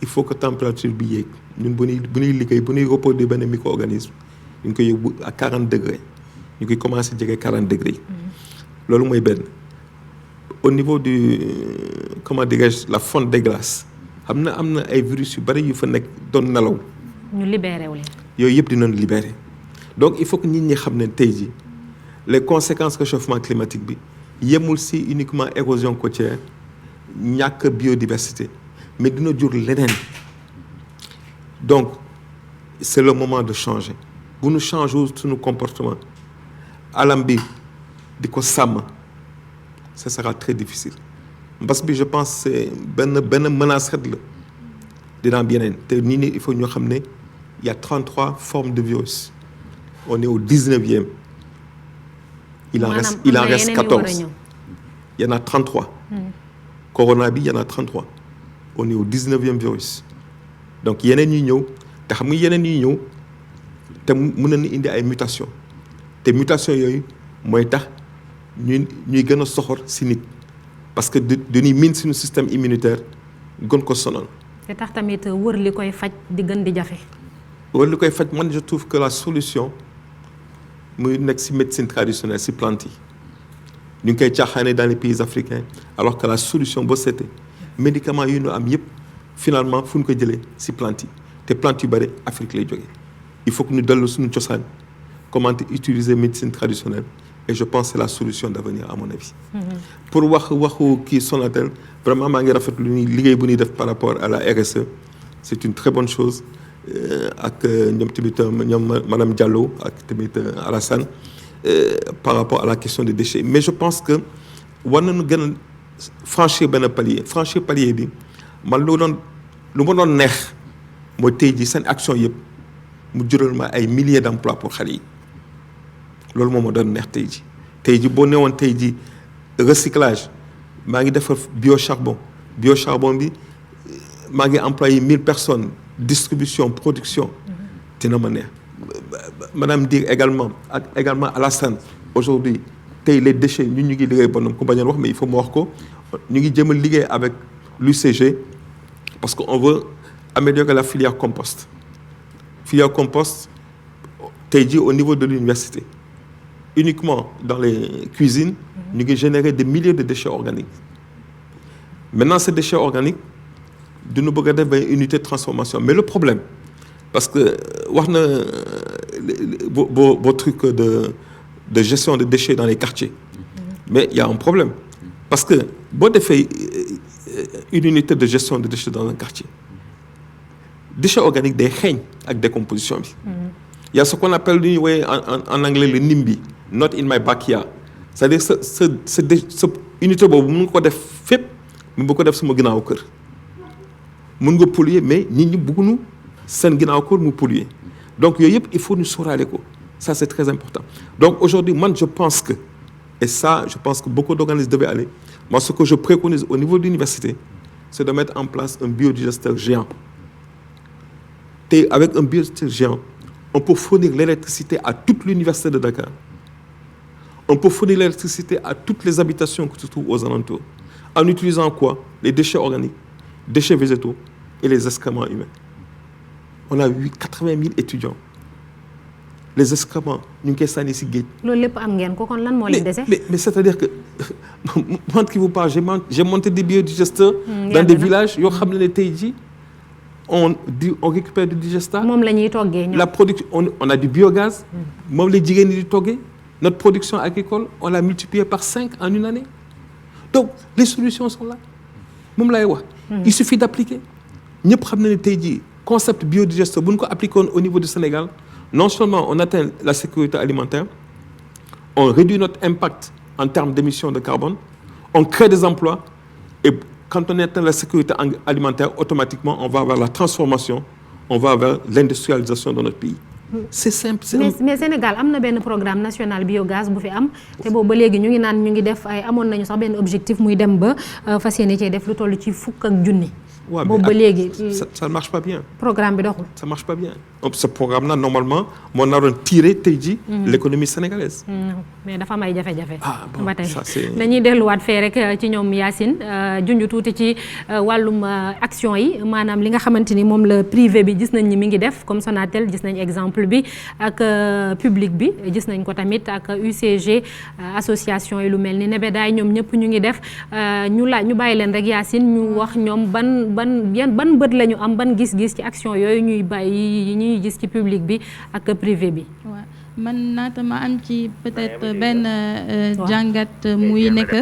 il faut que température bi yéeg ñun bu ñuy liggéey bu ñuy reproduire benn micro-organisme ñu ngi koy yóbbu à 40 degrés ñu koy commencé jege 40 degrés loolu mooy benn au niveau du comment dirais-je la fonte des glaces am na ay virus yu bari yu fa nekk doon nelaw. ñu libéré wu leen. yooyu yëpp dinañ libéré donc il faut que nit ñi xam ne tey jii. Les conséquences réchauffement climatique bi yemul si uniquement érosion côtière ñàkk biodiversité mais dina jur leneen donc c'est le moment de changer bu ñu changer suñu comportement alam bi di ko sàmm ce sera très difficile mbas bi je pense c'est benn menace ret la dina am yeneen te nit ñi il faut ñoo xam ne il y a 33 formes de virus on est au 19e. Il en reste 14. Il y en a 33. Corona bi, il y en a 33. On est au 19e virus. Donc, yeneen ñuy ñëw te xam nga yeneen ñuy ñëw te mën nañu indi ay mutations te mutations yooyu mooy tax ñuy gën a soxor si nit parce que dañuy miin suñu système immunitaire gën ko sonal. te tax tamit wër li koy faj di gën di jafe. wër li koy faj man je trouve que la solution. muy nekk ci médecine traditionnelle ci plante yi ñu ngi koy caaxaane dans les pays africains alors que la solution boo seetee médicaments yu ñu am yëpp finalement fu ñu ko jëlee ci plante yi te plante yu bëri Afrique lay jógee il faut que ñu dellu suñu cosaan comment utiliser médecine traditionnelle et je pense que c'est la solution d'avenir à mon avis. pour waxu kii Sonatel vraiment maa ngi rafetlu ni liggéey bu ñuy def par rapport à la RSE c'est une très bonne chose ak ñoom tamit ñoom madame Diallo ak tamit Alassane par rapport à la question des déchets mais je pense que war nañu gën a franchir benn palier bi man lu ma doon neex mooy tey jii seen action yëpp mu jural ma ay milliers d'emplois pour xale yi loolu moom ma doon neex tey jii boo newoon tey jii recyclage maa ngi defar biocharbon bi maa ngi employé 1000 personnes distribution production dina ma neex madame Dir également Alassane aujourd'hui tey les déchets ñu ngi liggéey bonam ku bañoon wax mais il faut ma wax ko ñu ngi jëm a liggéey avec l'UCG parce que on veut améliorer la filière compost tey jii au niveau de l'université uniquement dans les cuisines ñu ngi générer des milliers de déchets organiques maintenant ces déchets organiques duñu bëgg a def benn unité de transformation mais le problème parce que wax na vos trucs de gestion de déchets dans les quartiers mais il y a un problème parce que boo defee une unité de gestion de déchets dans un quartier déchets organiques day xeeñ ak décomposition bi il y a ce qu'on appelle lu ñuy woowee en anglais le NIMBY not in my backyard c'est-à-dire sa unité boobu mën nga ko def fépp mais bu ko def sama ginnaaw kër mën nga polluer mais nit ñi bëgguñu seen ginnaaw kër mu polluer donc yooyu yëpp il faut ñu sóoraale ko ça c'est très important donc aujourd'hui man je pense que beaucoup d'organismes devaient aller moi ce que je préconise au niveau de l'université c'est de mettre en place un biodigesteur géant et avec un biodigesteur géant on peut fournir l'électricité à toute l'université de Dakar on peut fournir l'électricité à toutes les habitations qui se trouvent aux alentours en utilisant quoi? Les déchets organiques, déchets végétaux et les excréments humains. On a eu 80 000 étudiants. Les excréments, nous avons fait ici. Mais c'est-à-dire que, moi qui vous parle, j'ai monté des biodigesteurs dans des villages, on récupère du digestat. La production, on a du biogaz. Notre production agricole, on l'a multipliée par 5 en une année. Donc, les solutions sont là. Il suffit d'appliquer. Nous avons le concept biodigesteur. Si nous appliquons au niveau du Sénégal, non seulement on atteint la sécurité alimentaire, on réduit notre impact en termes d'émissions de carbone, on crée des emplois, et quand on atteint la sécurité alimentaire, automatiquement, on va vers la transformation, on va vers l'industrialisation de notre pays. C'est simple. Mais Sénégal am na benn programme national biogaz bu fi am te boobu ba léegi ñu ngi naan ñu ngi def ay amoon nañu sax benn objectif muy dem ba fas yéene cee def lu toll ci 1000 ak junni. boobu ba léegi ça ne marche pas bien. Programme bi doxul. Ça marche pas bien. Ce programme-là normalement moo naroon tirer tey jii l'économie sénégalaise. Mais dafa am ay jafe-jafe. Bon, ba tey ça c'est. dañuy delluwaat fee rek ci ñoom Yacine junj tuuti ci wàllum action yi maanaam li nga xamante ni moom la privé bi gis nañ ni mi ngi def comme Sonatel gis nañ exemple bi ak public bi gis nañ ko tamit ak UCG association yi lu mel ni Nebedaay ñoom ñëpp ñu ngi def ñu bàyyi leen rek Yacine ñu wax ñoom ban bët la ñu am ban gis-gis ci action yooyu ñuy bàyyi ñuy gis ci public bi ak privé bi. man naata ma am ci peut-être benn jàngat muy nekk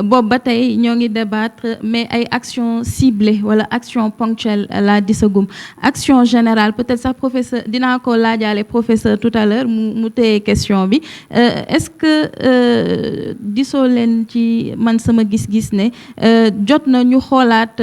boobu ba tey ñoo ngi débattre mais ay action ciblée wala action ponctuelle laa disagum action générale peut-être sax professeur dinaa ko laajaale professeur tout à l'heure mu téye question bi est-ce que disoo leen ci man sama gis-gis ne jot na ñu xoolaat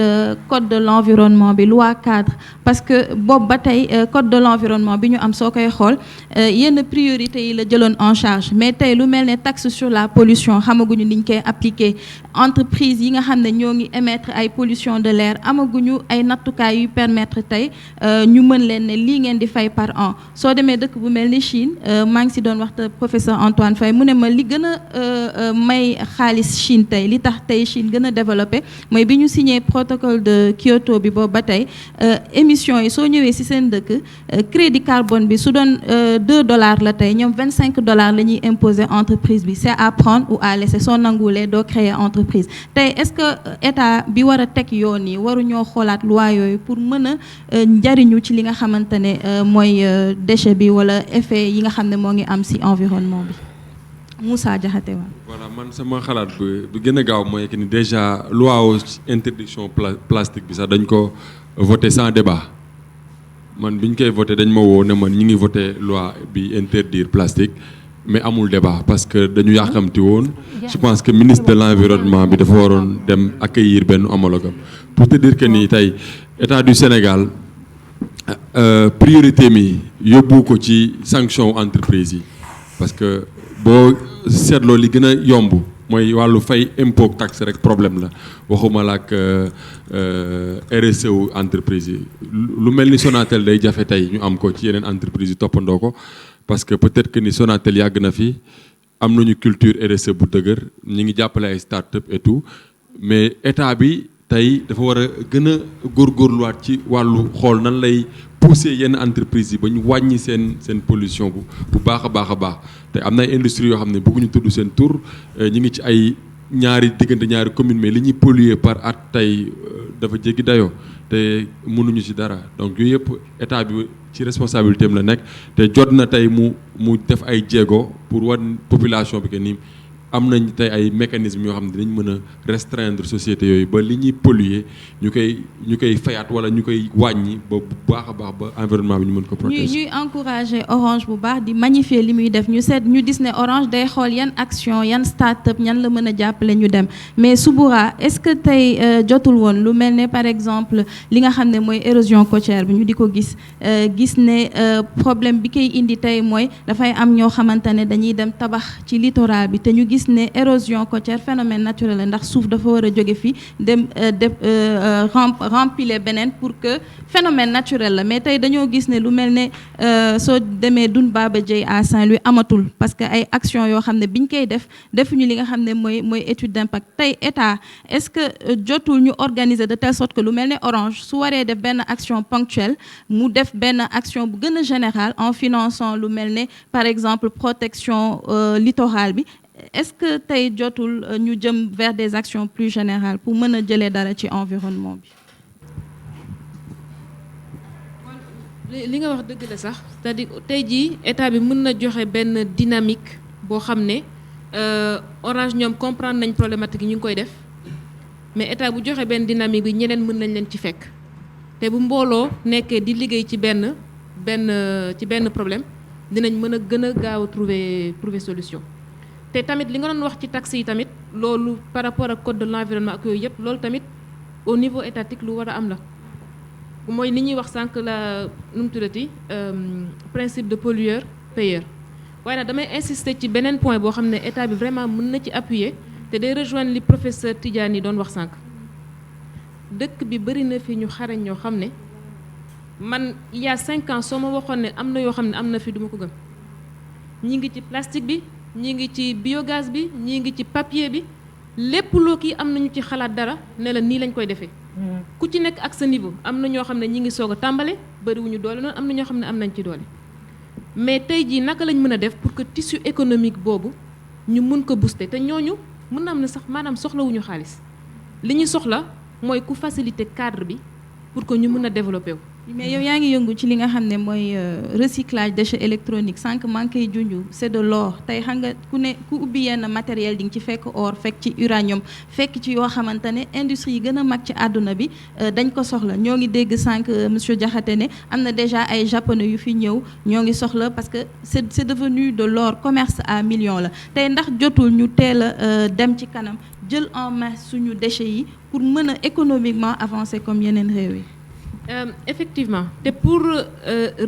code de l'environnement bi loi cadre parce que boobu ba tey code de l'environnement bi ñu am soo koy xool yenn priorité yi la jëloon en charge mais tey lu mel ne taxe sur la pollution xamaguñu niñ koy appliquer entreprise yi nga xam ne ñoo ngi émettre ay pollution de l'air amaguñu ay nattukaay yu permettre tey ñu mën leen ne lii ngeen di fay par an soo demee dëkk bu mel ni Chine maa ngi si doon waxta professeur Antoine Faye mu ne ma li gën a may xaalis Chine tey li tax tey Chine gën a développé mooy bi ñu signé protocole de Kyoto bi boobu ba tey émission yi soo ñëwee si seen dëkk crédit carbone bi su doon $2 la tey ñoom $25 la ñuy imposer entreprise bi c'est à prendre ou à laisser soo nanguwulee doo créer entreprise tey est-ce que état bi war a teg yoon yi waruñoo xoolaat loi yooyu pour mën a njariñu ci li nga xamante ne mooy déchet bi wala effet yi nga xam ne moo ngi am ci environnement bi Moussa Diakhaté wa voilà man sama xalaat bi gën a gaaw mooy que ni déjà loi interdiction plastique bi sax dañ ko voté sans débat man bi ñu koy voté dañ ma woo ne man ñi ngi voté loi bi interdire plastique mais amul débat parce que dañu yàqamti woon je pense que ministre de l'environnement bi dafa waroon dem accueillir benn homologue pour te dire que ni tey état du Sénégal priorité mi yóbbu ko ci sanction entreprise yi parce que boo seetloo li gën a yomb mooy wàllu fay impôt taxe rek problème la waxuma la ak RSE wu entreprise yi lu mel ni Sonatel day jafe tey ñu am ko ci yeneen entreprise yi toppandoo ko parce que peut-être que ni Sonatel yàgg na fi am nañu culture RSE bu dëgër ñi ngi jàppale ay start-up et tout mais état bi tey dafa war a gën a góorgóorluwaat ci wàllu xool nan lay pousser yenn entreprise yi ba ñu wàññi seen pollution bu baax a baax te am na ay industries yoo xam ne bëgguñu tudd seen tur ñi ngi ci ay diggante ñaari commune mais li ñuy polluer par at tey dafa jéggi dayoo te mënuñu ci dara donc yooyu yëpp état bi ci responsabilité am la nekk te jot na tey mu def ay jéego pour wan population bi que ni am nañ tey ay mécanismes yoo xam ne dinañ mën a restreindre société yooyu ba li ñuy polluer ñu koy fayaat wala ñu koy wàññi ba bu baax a baax ba environnement bi ñu mën ko protéger. ñuy encourager Orange bu baax di magnifier li muy def ñu gis ne Orange day xool yan action yan start-up ñan la mën a jàppale ñu dem mais Souboura est-ce que tey jotul woon lu mel ne par exemple li nga xam ne mooy érosion côtière bi ñu di ko gis ne problème bi koy indi tey mooy dafay am ñoo xamante ne dañuy dem tabax ci littoral bi te ñu gis ne érosion côtière phénomène naturel la ndax suuf dafa war a jóge fi dem remplir beneen pour que phénomène naturel la mais tey dañoo gis ne lu mel ne soo demee Doune Baba Dièye à Saint-Louis amatul parce que ay action yoo xam ne biñ koy defuñu li nga xam ne mooy étude d'impact tey état est-ce que jotul ñu organiser de telle sorte que lu mel ne Orange su waree def benn action ponctuelle mu def benn action bu gën a générale en finançant lu mel ne par exemple protection littorale bi est-ce que tey jotul ñu jëm vers des actions plus générales pour mën a jëlee dara ci environnement bi. li nga wax dëgg la sax c'est-à-dire tey jii état bi mën na joxe benn dynamique boo xam ne Orange ñoom comprendre nañ problématique yi ñu ngi koy def mais état bu joxe benn dynamique bi ñeneen mën nañ leen ci fekk te bu mbooloo nekkee di liggéey ci benn problème dinañ mën a gën a gaaw a trouver solution. te tamit li nga doon wax ci taxes yi tamit loolu par rapport ak code de l'environnement ak yooyu yëpp loolu tamit au niveau étatique lu war a am la mooy ni ñuy wax sànq la nu mu tuddati principe de pollueur payeur waaye nag damay insister ci beneen point boo xam ne état bi vraiment mën na ci appuyer te day rejoindre li professeur Tidiane yi doon wax sànq dëkk bi bëri na fi ñu xarañ ñoo xam ne man il y a 5 ans soo ma waxoon ne am na yoo xam ne am na fi duma ko gëm ñi ngi ci plastique bi ñi ngi ci biogaz bi ñi ngi ci papier bi lépp loo kii am nañu ci xalaat dara ne la nii lañ koy defee ku ci nekk ak sa niveau am na ñoo xam ne ñi ngi soog a tàmbale bëriwuñu doole noonu am na ñoo xam ne am nañ ci doole mais tey jii naka lañ mën a def pour que tissu économique boobu ñu mun ko booster te ñooñu mën na am ne sax maanaam soxlawuñu xaalis li ñu soxla mooy ku faciliter cadre bi pour que ñu mën a développer wu. mais yow yaa ngi yëngu ci li nga xam ne mooy recyclage déchets électroniques sànq maa ngi koy junj c'est de l'or tey xam nga ku ubbi yenn matériel di nga ci fekk or fekk ci uranium fekk ci yoo xamante ne industrie yi gën a mag ci àdduna bi dañ ko soxla ñoo ngi dégg sànq monsieur Diakhaté ne am na déjà ay japonais yu fi ñëw ñoo ngi soxla parce que c'est devenu de l'or commerce à millions la tey ndax jotul ñu teel a dem ci kanam jël en main suñu déchets yi pour mën a économiquement avancer comme yeneen réew yi. Effectivement te pour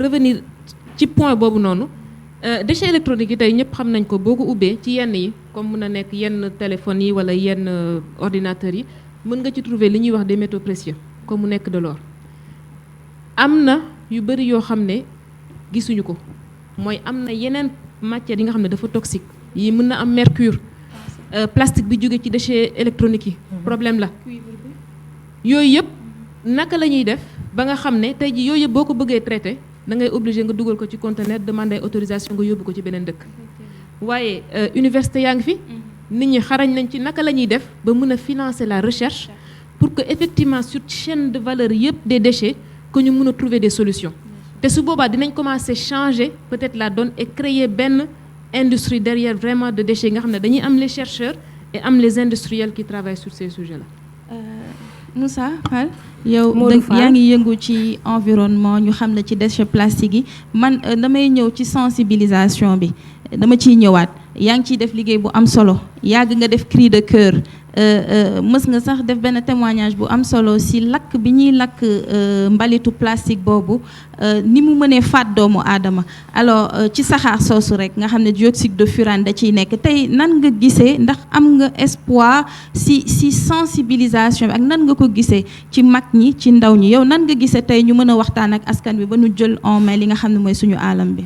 revenir ci point boobu noonu déchets électroniques yi tey ñëpp xam nañ ko boo ko ubbee ci yenn yi comme mën a nekk yenn téléphones yi wala yenn ordinateurs yi mën nga ci trouver li ñuy wax des métaux précieux comme mu nekk de l'or am na yu bëri yoo xam ne gisuñu ko mooy am na yeneen matières yi nga xam ne dafa toxique yi mën na am mercure plastique bi jóge ci déchets électroniques yi problème la yooyu yëpp naka la ñuy def ba nga xam ne tey jii yooyu yëpp boo ko bëggee traité da ngay obligé nga dugal ko ci conteneur demander autorisation nga yóbbu ko ci beneen dëkk waaye université yaa ngi fi nit ñi xarañ nañ ci naka la ñuy def ba mën a financer la recherche pour que effectivement sur chaîne de valeur yëpp des déchets que ñu mën a trouver des solutions te su boobaa dinañ commencer changer peut-être la donne et créer benn industrie derrière vraiment de déchets nga xam ne dañuy am les chercheurs et am les industriels qui travaillent sur ces sujets-là. Moussa Fall yow Modou Fall. yaa ngi yëngu ci environnement ñu xam la ci déchets plastiques yi man damay ñëw ci sensibilisation bi dama ciy ñëwaat yaa ngi ciy def liggéey bu am solo yàgg nga def cri de cœur mës nga sax def benn témoignage bu am solo si lakk bi ñuy lakk mbalitu plastique boobu ni mu mënee faat doomu aadama alors ci saxaar soosu rek nga xam ne dioxyde de furane da ciy nekk tey nan nga gisee ndax am nga espoir si sensibilisation bi ak nan nga ko gisee ci mag ñi ci ndaw ñi yow nan nga gisee tey ñu mën a waxtaan ak askan bi ba ñu jël en main li nga xam ne mooy suñu alam bi.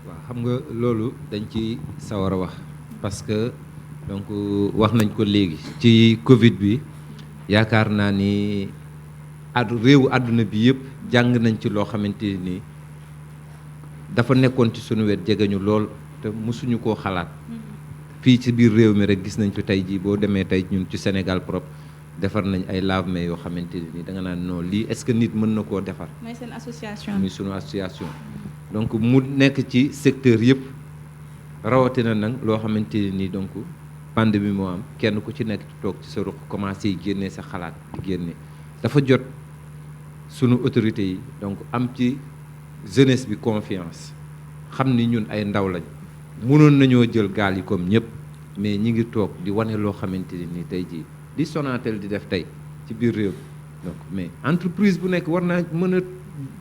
waaw xam nga loolu dañ ci sawar a wax parce que donc wax nañ ko léegi ci Covid bi yaakaar naa ni réewu àdduna bi yëpp jàng nañ ci loo xamante ni dafa nekkoon ci sunu wet jegeñu lool te mësuñu koo xalaat fii ci biir réew mi rek gis nañ ko tey jii boo demee tey ñun ci Sénégal propre defar nañ ay lave-mains yoo xamante ni da nga naan non lii est-ce que nit mën na koo defar. mooy seen association. muy sunu association. donc mu nekk ci secteur yëpp rawatina nag loo xamante ni donc. pandémie moo am kenn ku ci nekk toog ci sa ruq commencé génne sa xalaat di génne dafa jot sunu autorités yi donc am ci jeunesse bi confiance xam ni ñun ay ndaw lañ mënoon nañoo jël gaal yi comme ñëpp mais ñi ngi toog di wane loo xamante ni tey jii di Sonatel di def tey ci biir réew donc mais entreprise bu nekk war naa mën a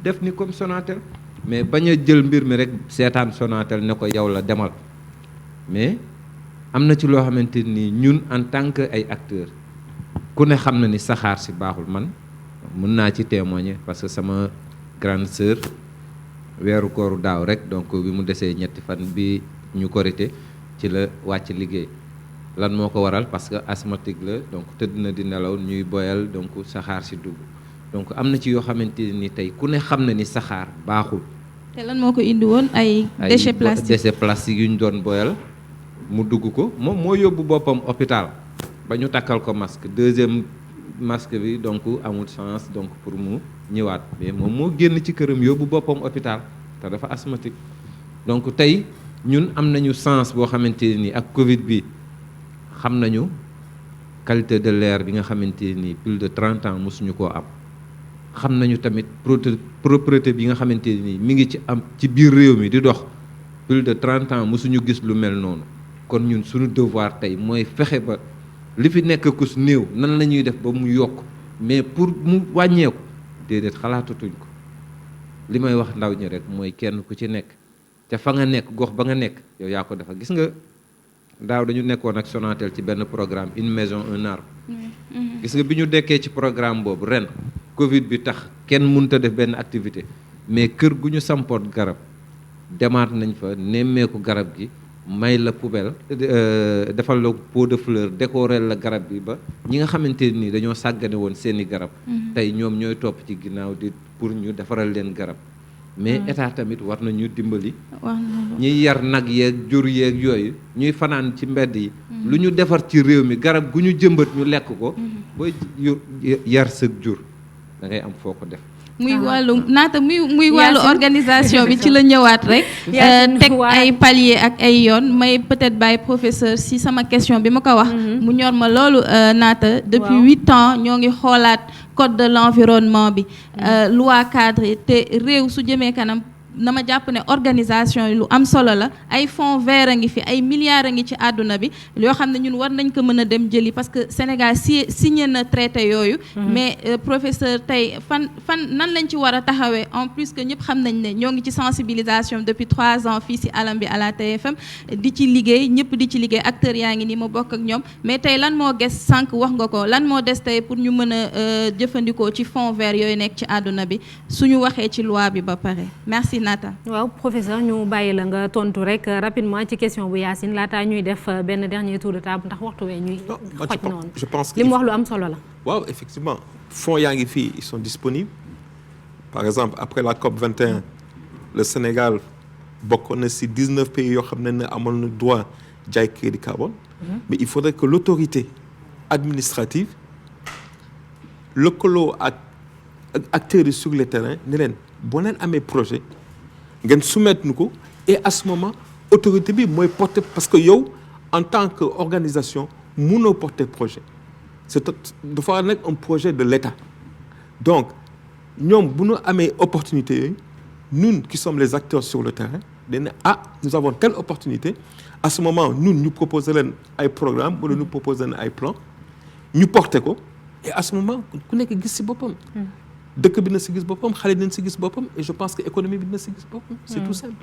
def ni comme Sonatel mais bañ a jël mbir mi rek seetaan Sonatel ne ko yow la demal mais am na ci loo xamante ni ñun en tant que ay acteurs ku ne xam na ni saxaar si baaxul man mën naa ci témoigner parce que sama grande sœur weeru kooru daaw rek donc bi mu desee ñetti fan bi ñu korité ci la wàcc liggéey lan moo ko waral parce que asthmatique la donc tëdd na di nelaw ñuy boyal donc saxaar si dugg donc am na ci yoo xamante ni tey ku ne xam na ni saxaar baaxul. te lan moo ko indi woon ay déchets plastiques yu ñu doon boyal. mu dugg ko moom moo yóbbu boppam hôpital ba ñu takkal ko masque deuxième masque bi donc amul chance donc pour mu ñëwaat mais moom moo génn ci këram yóbbu boppam hôpital te dafa asthmatique donc tey ñun am nañu chance boo xamante ni ak Covid bi xam nañu qualité de l'air bi nga xamante ni plus de 30 ans mosuñu koo am xam nañu tamit propreté bi nga xamante ni mi ngi ci am ci biir réew mi di dox plus de 30 ans mosuñu gis lu mel noonu. kon ñun suñu devoir tey mooy fexe ba li fi nekk ku néew nan la ñuy def ba mu yokk mais pour mu wàññeeku déedéet xalaatatuñ ko li may wax ndaw ñi rek mooy kenn ku ci nekk ca fa nga nekk gox ba nga nekk yow yaa ko defa gis nga daaw dañu nekkoon ak Sonatel ci benn programme une maison un arbre gis nga bi ñu dekkee ci programme boobu ren Covid bi tax kenn mënut a def benn activité mais kër gu ñu sampoot garab demaat nañ fa nemmeeku garab gi may la poubelle defal la pot de fleur décorer la garab bi ba ñi nga xamante ni dañoo sàggane woon seeni garab tey ñoom ñooy topp ci ginnaaw di pour ñu defaral leen garab mais état tamit war na ñu dimbali ñuy yar nag yeeg jur yeeg yooyu ñuy fanaan ci mbedd yi lu ñu defar ci réew mi garab gu ñu jëmbat ñu lekk ko booy yar sa jur da ngay am foo ko def muy wàllu naata muy wàllu organisation bi ci la ñëwaat rek teg ay palier ak ay yoon may peut-être bàyyi professeur si sama question bi ma ko wax mu ñor ma loolu naata depuis 8 ans ñoo ngi xoolaat code de l'environnement bi loi cadre te réew su jëmee kanam na ma jàpp ne organisation yi lu am solo la ay fonds verts a ngi fi ay milliards a ngi ci àdduna bi yoo xam ne ñun war nañ ko mën a dem jëli parce que Sénégal signé na traité yooyu mais professeur tey fan nan lañ ci war a taxawee en plus que ñëpp xam nañ ne ñoo ngi ci sensibilisation depuis 3 ans fii si alam bi à la TFM di ci liggéey ñëpp di ci liggéey acteurs yaa ngi nii ma bokk ak ñoom mais tey lan moo des sànq wax nga ko lan moo des tey pour ñu mën a jëfandikoo ci fonds verts yooyu nekk ci àdduna bi suñu waxee ci loi bi ba pare merci waaw professeur ñu bàyyi la nga tontu rek rapidement ci question bu Yacine laataa ñuy def benn dernier tour de table ndax waxtu wee ñuy xoj noonu je pense li mu wax lu am solo la waaw effectivement fonds yaa ngi fii ils sont disponibles par exemple après la COP 21 le Sénégal bokkoon na si 19 pays yoo xam ne amoon na droit jaay crédit carbone mais il faudrait que l'autorité administrative lëkkaloo ak acteurs yi sur le terrain ne leen boo leen amee projet ngeen soumettre nu ko et à ce moment autorité bi mooy porter parce que yow en tant que organisation mënoo porter projet dafa nekk un projet de l'État donc ñoom bu ñu amee opportunité yooyu nous qui sommes les acteurs sur le terrain dañ ne nous avons telle opportunité à ce moment ñun ñu proposer leen ay programme wala ñu proposer leen ay plan ñu porter ko et à ce moment ku nekk gis ci boppam dëkk bi na si gis boppam xale dinañ si gis boppam et je pense que économie bi dina si gis boppam c'est tout simple.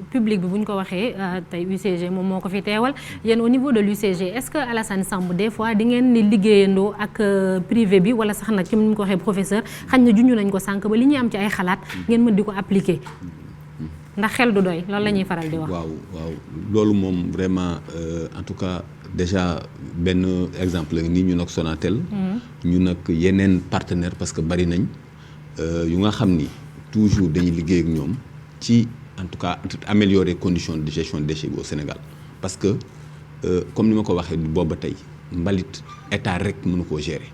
public bi bu ñu ko waxee tey UCG moom moo ko fi teewal yéen au niveau de l'UCG est-ce que Alassane Samb des fois di ngeen ni liggéeyandoo ak privé bi wala sax nag ci ni mu ko waxee professeur xañ na junj nañ ko sànq ba li ñuy am ci ay xalaat ngeen mën di ko appliquer ndax xel du doy loolu la ñuy faral di wax. waaw loolu moom vraiment en tout cas déjà benn exemple la nii ñu nag Sonatel. ñu nag yeneen partenaires parce que bari nañ. yu nga xam ni toujours dañuy liggéey ak ñoom ci en tout cas améliorer conditions de gestion des déchets au Sénégal parce que comme ni ma ko waxee booba tey mbalit état rek mënu koo gérer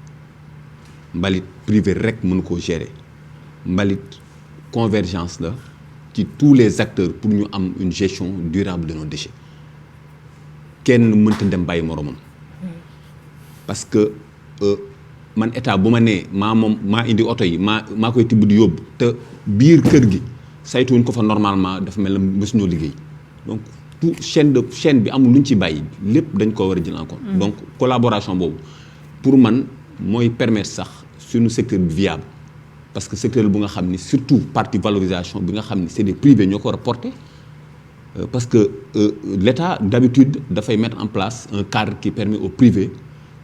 mbalit privé rek mënu koo gérer mbalit convergence la ci tous les acteurs pour ñu am une gestion durable de nos déchets kenn mënta dem bàyyi moromam parce que man état bu ma nee maa indi oto yi maa koy tibb di yóbbu te biir kër gi saytuwuñ ko fa normalement dafa mel ne mësuñoo liggéey donc tout chaîne bi amul lu ñu ci bàyyi lépp dañ koo war a jël en compte. donc collaboration boobu pour man mooy permettre sax suñu secteur bi viable parce que secteur bu nga xam ni surtout partie valorisation bi nga xam ni c'est des privés ñoo ko war a porter parce que l'État d'habitude dafay mettre en place un cadre qui permet aux privés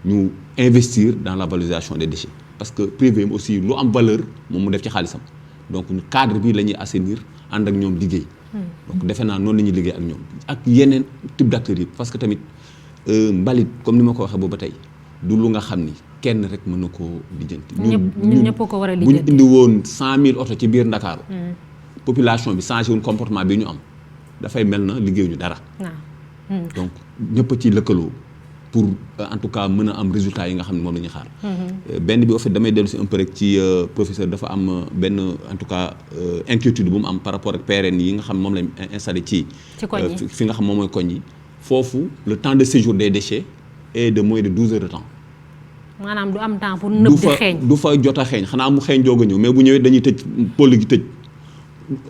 ñu investir dans la valorisation des déchets parce que privé aussi lu am valeur moom mu def ci xaalisam donc cadre bi la ñuy assainir ànd ak ñoom liggéey. donc defe naa noonu la ñuy liggéey ak ñoom ak yeneen type d'acteurs yi parce que tamit mbalit comme ni ma ko waxee boobu ba tey du lu nga xam ni kenn rek mën na koo lijjanti. ñun ñëpp ko war a lijjanti bu ñu indi woon 100 000 oto ci biir Ndakaaru population bi changé wuñ comportement bi ñu am dafay mel na liggéeyuñu dara. donc ñëpp ci lëkkaloo. pour en tout cas mën a am résultat yi nga xam ne moom la ñuy xaar. benn bi au fait damay dellu si un peu rek ci professeur dafa am benn en tout cas inquiétude bu mu am par rapport ak PRN yi nga xam moom lañ installé ci fi nga xam moom mooy koñ yi foofu le temps de séjour des déchets est de moins de 12 heures de temps. maanaam du am temps pour nëb di xeeñ. du fa jot a xeeñ xanaa mu xeeñ doog a ñëw mais bu ñëwee dañuy tëj pôle gi tëj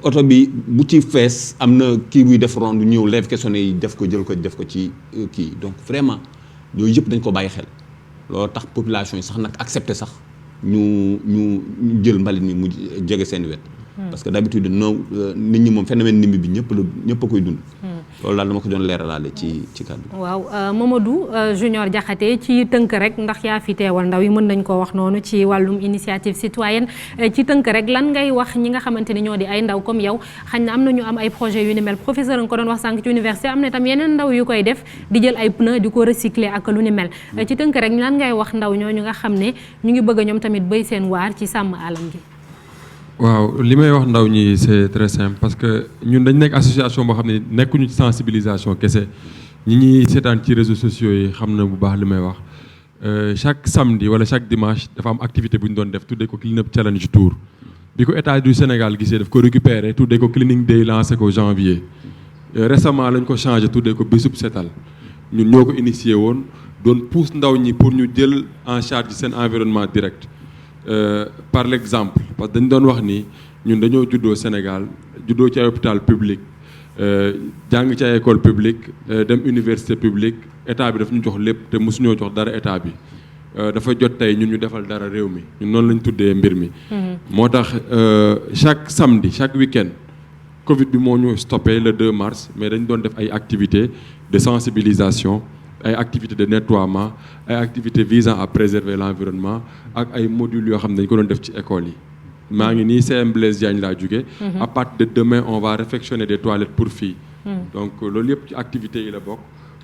oto bi bu ci fees am na kii buy def ronde ñëw lève questionnaire yi def ko jël ko def ko ci kii donc vraiment. yooyu yëpp dañ ko bàyyi xel loolu tax population yi sax nag accepté sax ñu jël mbalit mi mu jege seen wet. parce que d'habitude nit ñi moom phénomène nimbi bi ñëpp a koy dund. loolu daal dama ko doon leeralaale ci kàddu. waaw Mamadou Junior Diakhaté ci tënk rek ndax yaa fi teewal ndaw yi mën nañ koo wax noonu ci wàllum initiative citoyenne ci tënk rek lan ngay wax ñi nga xamante ni ñoo di ay ndaw comme yow xañ na am na ñu am ay projet yu ni mel professeur nga ko doon wax sànq ci université am na tam yeneen ndaw yu koy def di jël ay pneu di ko recycler ak lu ni mel ci tënk rek lan ngay wax ndaw ñooñu nga xam ne ñu ngi bëgg ñoom tamit béy seen waar ci sàmm alam gi. waaw li may wax ndaw ñi c'est très simple parce que ñun dañ nekk association boo xam ne nekkuñu ci sensibilisation kese ñi ñuy seetaan ci réseaux sociaux yi xam na bu baax li may wax chaque samedi wala chaque dimanche dafa am activité bu ñu doon def tuddee ko Clean Up Challenge Tour bi ko état du Sénégal gisee daf ko récupérer tuddee ko Cleaning Day lancé ko janvier récemment lañ ko changé tuddee ko bésub setal ñun ñoo ko initié woon doon pousse ndaw ñi pour ñu jël en charge seen environnement direct. Par l'exemple parce que dañ doon wax ni ñun dañoo juddoo Sénégal juddoo ci ay hôpital public jàng ci ay école publique dem université publique état bi daf ñu jox lépp te mosuñoo jox dara état bi dafa jot tey ñun ñu defal dara réew mi ñun noonu lañ tuddee mbir mi. moo tax chaque samedi chaque week-end Covid bi moo ñu stoppé le 2 mars mais dañ doon def ay activités de sensibilisation. ay activités de nettoiement ay activités visant à préserver l'environnement ak ay modules yoo xam ne dañ ko doon def ci école yi maa ngi nii CM Blaise Diagne laa jóge à partir de demain on va réfectionner des toilettes pour filles donc loolu yëpp ci activités yi la bokk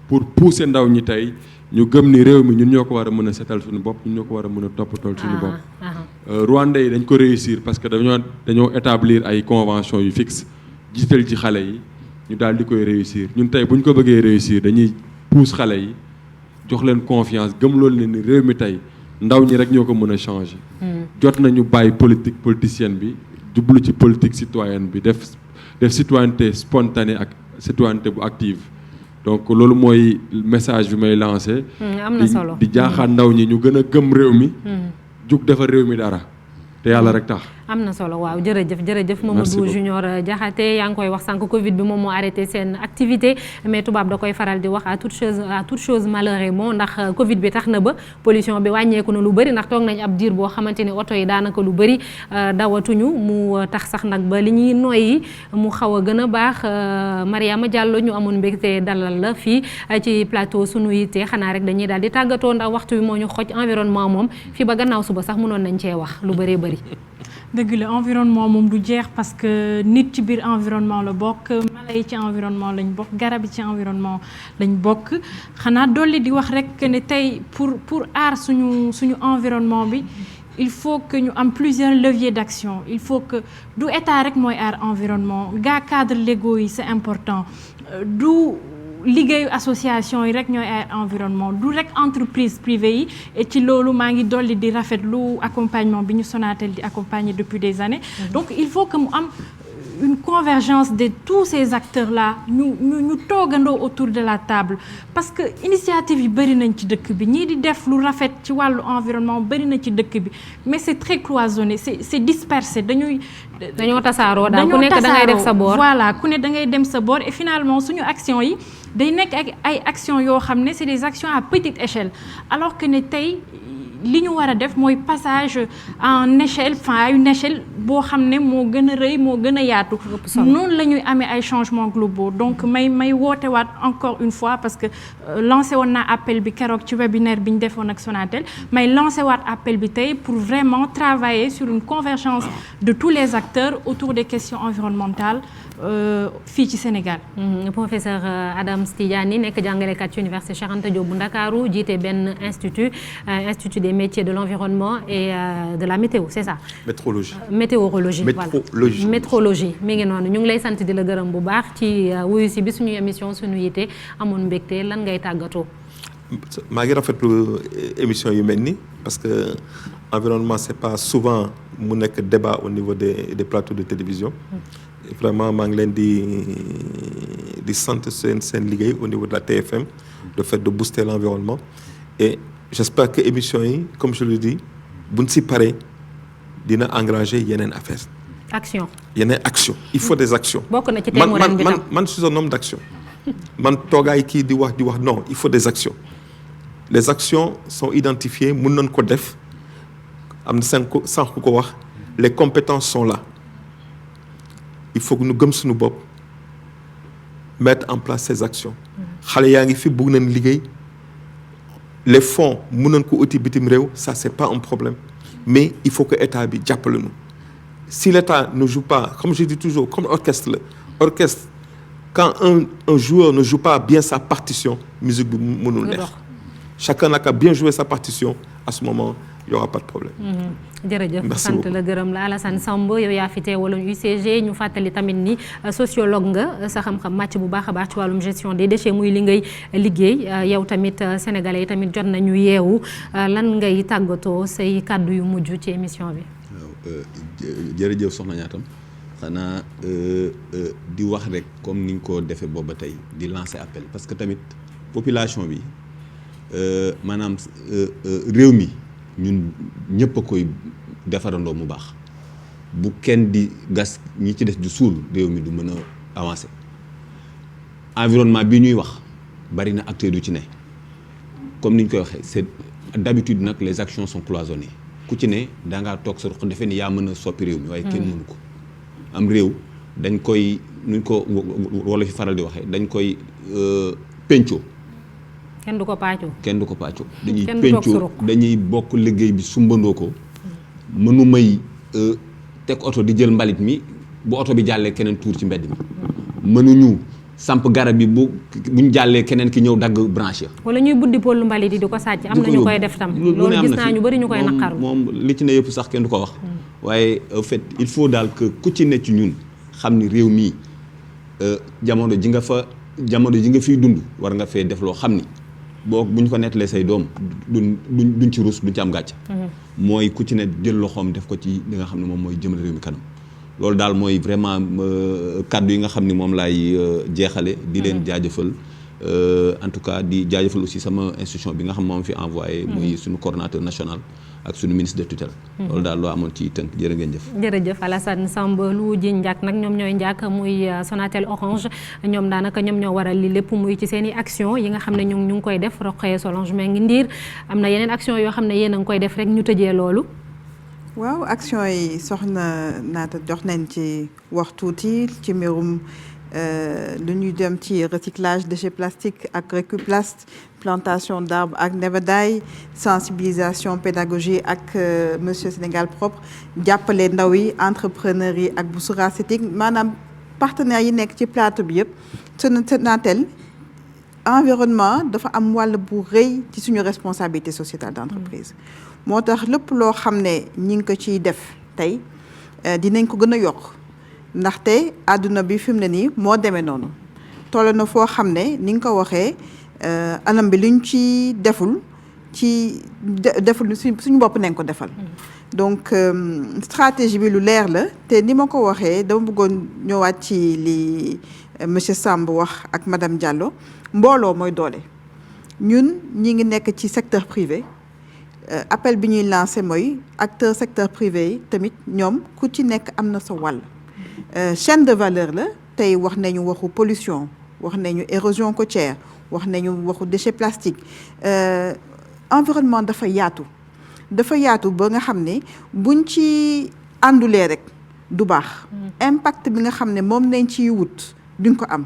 pour pousser ndaw ñi tey ñu gëm ni réew mi ñun ñoo ko war a mën a setal suñu bopp ñun ñoo ko war a mën a toppatool suñu bopp Rwanda yi dañ ko réussir parce que dañoo établir ay conventions yu fixe jiital ci xale yi ñu daal di koy réussir ñun tey bu ñu ko bëggee réussir dañuy pousse xale yi jox leen confiance gëm loolu leen ni réew mi tey ndaw ñi rek ñoo ko mën a changer. jot nañu bàyyi politique politicienne bi jublu ci politique citoyenne bi def citoyenneté spontanée ak citoyenneté bu active donc loolu mooy message bi may lancé. am na solo di jaaxaan ndaw ñi ñu gën a gëm réew mi. jug defar réew mi dara te yàlla rek tax. am na solo waaw jërëjëf Mamadou Junior Diakhaté yaa ngi koy wax sànq Covid bi moom moo arrêté seen activité mais tubaab da koy faral di wax à toute chose malheureusement ndax Covid bi tax na ba pollution bi wàññeeku na lu bëri ndax toog nañ ab diir boo xamante ni oto yi daanaka lu bëri dawatuñu mu tax sax nag ba li ñuy noyyi mu xaw a gën a baax Mariama Diallo ñu amoon mbégte dalal la fii ci plateau Sunu Yitte xanaa rek dañuy daal di tàggatoo ndax waxtu wi moo ñu xoj environnement moom fii ba gannaaw suba sax mënoon nañ cee wax lu bëree bëri. dëgg la environnement moom du jeex parce que nit ci biir environnement la bokk mala yi ci environnement lañ bokk garab yi ci environnement lañ bokk xanaa dolli di wax rek ne tey pour aar suñu environnement bi il faut que ñu am plusieurs leviers d'action il faut que du état rek mooy aar environnement cadre légaux yi c'est important du liggéeyu association yi rek ñooy ay environnement du rek entreprise privée yi et ci loolu maa ngi dolli di rafetlu accompagnement bi ñu Sonatel di accompagner depuis des années donc il faut que mu am une convergence de tous ces acteurs là ñu toogandoo autour de la table parce que initiative yi bëri nañ ci dëkk bi ñii di def lu rafet ci wàllu environnement bëri na ci dëkk bi mais c'est très cloisonné c'est dispersé dañoo tasaaroo daal ku nekk da ngay def sa boor voilà ku ne da ngay dem sa boor et finalement suñu action yi day nekk ak ay actions yoo xam ne c'est des actions à petite échelle alors que ne tey li ñu war a def mooy passage en échelle à une échelle boo xam ne moo gën a rëy moo gën a yaatu noonu la ñuy amee ay changements globaux donc may woote waat encore une fois parce que lancé woon naa appel bi keroog ci webinaire bi ñu defoon ak Sonatel may lancé waat appel bi tey pour vraiment travailler sur une convergence de tous les acteurs autour des questions environnementales fii ci Sénégal. Professeur Adams Tidjani nekk jàngalekat ci Université Cheikh Anta Diop bu Ndakaaru jiite benn institut des métiers de l'environnement et de la météo c'est ça. Météorologie voilà météorologie mi ngi noonu ñu ngi lay sant di la gërëm bu baax ci wuyu si bi suñu émission Sunu Yitte amoon mbégte lan ngay tàggatoo. maa ngi rafetlu émission yu mel nii parce que environnement c'est pas souvent mu nekk débat au niveau des plateaux de télévision. Vraiment maa ngi leen di sant seen liggéey au niveau de la TFM le fait de booster l'environnement et j'espère que émission yi comme je le dis buñ si paree dina engranger yeneen affaire yeneen action il faut des actions bokk na ci thème ren bi man je suis un homme d'action man toogaay kii di wax non il faut des actions les actions sont identifiées mën nañ ko def am na sànq ko wax les compétences sont là il faut que ñu gëm suñu bopp mettre en place ces actions xale yaa ngi fi bëgg nañ liggéey les fonds mën nañ ko uti bitim réew ça c'est pas un problème mais il faut que état bi jàppale ñu si l'état ne joue pas comme je dis toujours comme orchestre quand un joueur ne joue pas bien sa partition musique bi mënul neex chacun n'a qu'à bien jouer sa partition à ce moment il y aura pas de problème. jërëjëf sant la gërëm la Alassane Samb yow yaa fi teewaloon UCG ñu fàttali tamit ni sociologue nga sa xam-xam màcc bu baax a baax ci wàllum gestion des déchets muy li ngay liggéey yow tamit sénégalais yi tamit jot nañu yeewu lan ngay tàggatoo say kàddu yu mujj ci émission bi. waaw jërëjëf soxna ñaatam xanaa di wax rek comme ni nga ko defee booba tey di lancer appel parce que tamit population bi maanaam réew mi. ñun ñëpp a koy defarandoo mu baax bu kenn di gas ñi ci des di suul réew mi du mën a avancer environnement bi ñuy wax bari na acteurs yu ci ne comme ni ñu koy waxee c'est d'habitude nag les actions sont cloisonnées ku ci ne da ngaa toog sa ruq defee ni yaa mën a soppi réew mi waaye kenn mënu ko am réew dañ koy nuñ ko wala fi faral di waxee dañ koy pencoo. kenn du ko pàccoo dañuy pencoo dañuy bokk liggéey bi sumbandoo ko mënu may teg oto di jël mbalit mi bu oto bi jàllee keneen tuur ci mbedd mi mënuñu samp garab yi buñ jàllee keneen ki ñëw dagg branche ya wala ñuy buddi pollu mbalit yi di ko sàcc am na ñu koy def tam loolu gis naa ñu bari ñu koy naqaru moom li ci ne yëpp sax kenn du ko wax waaye en fait il faut daal que ku ci ne ci ñun xam ni réew mii jamono ji nga fiy dund war nga fee def loo xam ni boo bu ñu ko nettalee say doom duñ ci rus duñ ci am gàcc mooy ku ci ne jël loxoom def ko ci li nga xam ne moom mooy jëmale réew mi kanam loolu daal mooy vraiment kàddu yi nga xam ne moom laay jeexale di leen jaajëfal en tout cas di jaajëfal aussi sama institution bi nga xam moom fi envoyé. muy suñu coordonnateur national ak suñu ministre de tutelle. loolu daal loo amoon ci tënk jërë ngeen jëf. jërëjëf Alassane Samb lu ji njàkk nag ñoom ñooy njàkk muy Sonatel Orange ñoom daanaka ñoom ñoo waral li lépp muy ci seen i action yi nga xam ne ñu ngi koy def Rokhaya Solange Mbengue Ndir am na yeneen action yoo xam ne yéen a ngi koy def rek ñu tëjee loolu. waaw action yi soxna naata jox nañ ci wax tuuti ci mbirum lu ñuy dem ci recyclage déchets plastiques ak Recuplast plantation d'arbres ak nebedaay sensibilisation pédagogie ak Monsieur Sénégal propre jàppale ndaw yi entrepreneurs yi ak Boussura Setik maanaam partenaires yi nekk ci plateau bi yëpp Sonatel environnement dafa am wàll bu rëy ci suñu responsabilité sociétale d'entreprise moo tax lépp loo xam ne ñi ngi ko ciy def tey dinañ ko gën a yokk ndaxte àdduna bi fi mu ne nii moo demee noonu toll na foo xam ne ni nga ko waxee anam bi luñ ci deful suñu bopp nañ ko defal donc stratégie bi lu leer la te ni ma ko waxee dama bëggoon ñëwaat ci li monsieur Samb wax ak madame Diallo mbooloo mooy doole ñun ñi ngi nekk ci secteur privé appel bi ñuy lancé mooy acteur secteur privé yi tamit ñoom ku ci nekk am na sa wàll chaîne de valeur la tey wax nañu waxu pollution wax nañu érosion côtière wax nañu waxu déchet plastique environnement dafa yaatu ba nga xam ne buñ ci àndulee rek du baax impact bi nga xam ne moom nañ ciy wut duñ ko am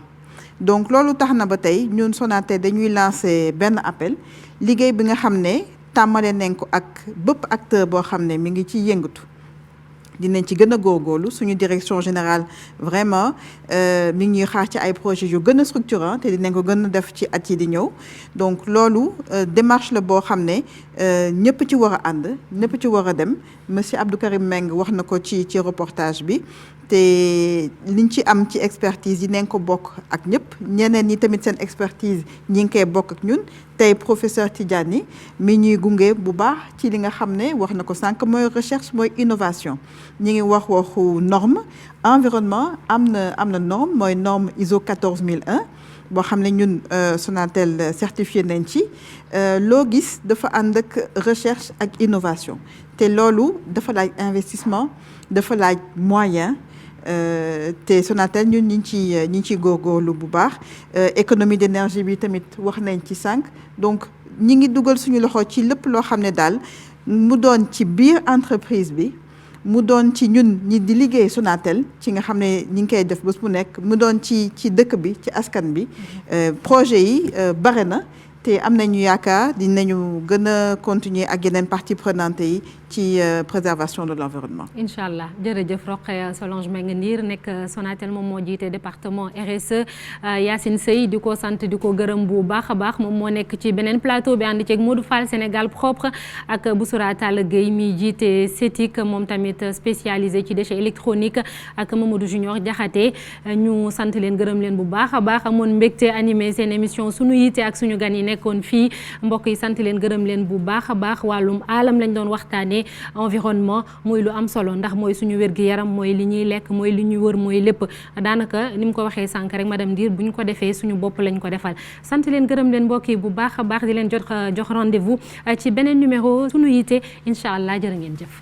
donc loolu tax na ba tey ñun Sonatel dañuy lancer benn appel liggéey bi nga xam ne tàmmale nañ ko ak bépp acteur boo xam ne mi ngi ci yëngatu dinañ ci gën a góorgóorlu suñu direction générale vraiment mi ngi ñuy xaar ci ay projets yu gën a structurant te dinañ ko gën a def ci at yi di ñëw donc loolu démarche la boo xam ne ñëpp ci war a ànd ñëpp ci war a dem monsieur Abdou Karim Meng wax na ko ci reportage bi te liñ ci am ci expertise yi nañ ko bokk ak ñëpp ñeneen ñi tamit seen expertise ñi ngi koy bokk ak ñun tey professeur Tidiane mi ñuy gunge bu baax ci li nga xam ne wax na ko sànq mooy recherche mooy innovation ñi ngi waxu norme environnement am na norme mooy norme ISO 14001 boo xam ne ñun Sonatel certifié nañ ci loo gis dafa ànd ak recherche ak innovation te loolu dafa laaj investissement dafa laaj moyen te Sonatel ñun ñi ngi ciy góorgóorlu bu baax économie d'énergie bi tamit wax nañ ci sànq donc ñi ngi dugal suñu loxo ci lépp loo xam ne daal mu doon ci biir entreprise bi mu doon ci ñun ñi di liggéey Sonatel ci nga xam ne ñi ngi koy def bés bu nekk mu doon ci dëkk bi ci askan bi projet yi bare na te am nañu yaakaar dinañu gën a continuer ak yeneen parties prenantes yi ci préservation de l'environnement. incha allah jërëjëf Rokhaya Solange Mbengue Ndir nekk Sonatel moom moo jiite département RSE Yacine Seye di ko sant di ko gërëm bu baax a baax moom moo nekk ci beneen plateau bi ànd ceeg Modou Fall Sénégal propre ak Boussoura Tall Gueye mi jiite CETIC moom tamit spécialisé ci déchets électroniques ak Mamadou Junior Diakhaté ñu sant leen gërëm leen bu baax a baax amoon mbégte animé seen émission sunu yitte ak suñu gan yi nekkoon fii mbokk yi sant leen gërëm leen bu baax a baax wàllum alam lañ doon waxtaanee environnement mooy lu am solo ndax mooy suñu wér-gu-yaram mooy li ñuy lekk mooy li ñuy wër mooy lépp daanaka ni mu ko waxee sànq rek madame Ndir bu ñu ko defee suñu bopp lañ ko defal sant leen gërëm leen mbokk yi bu baax a baax di leen jox rendez-vous ci beneen numéro sunu yitte incha allah jërë ngeen jëf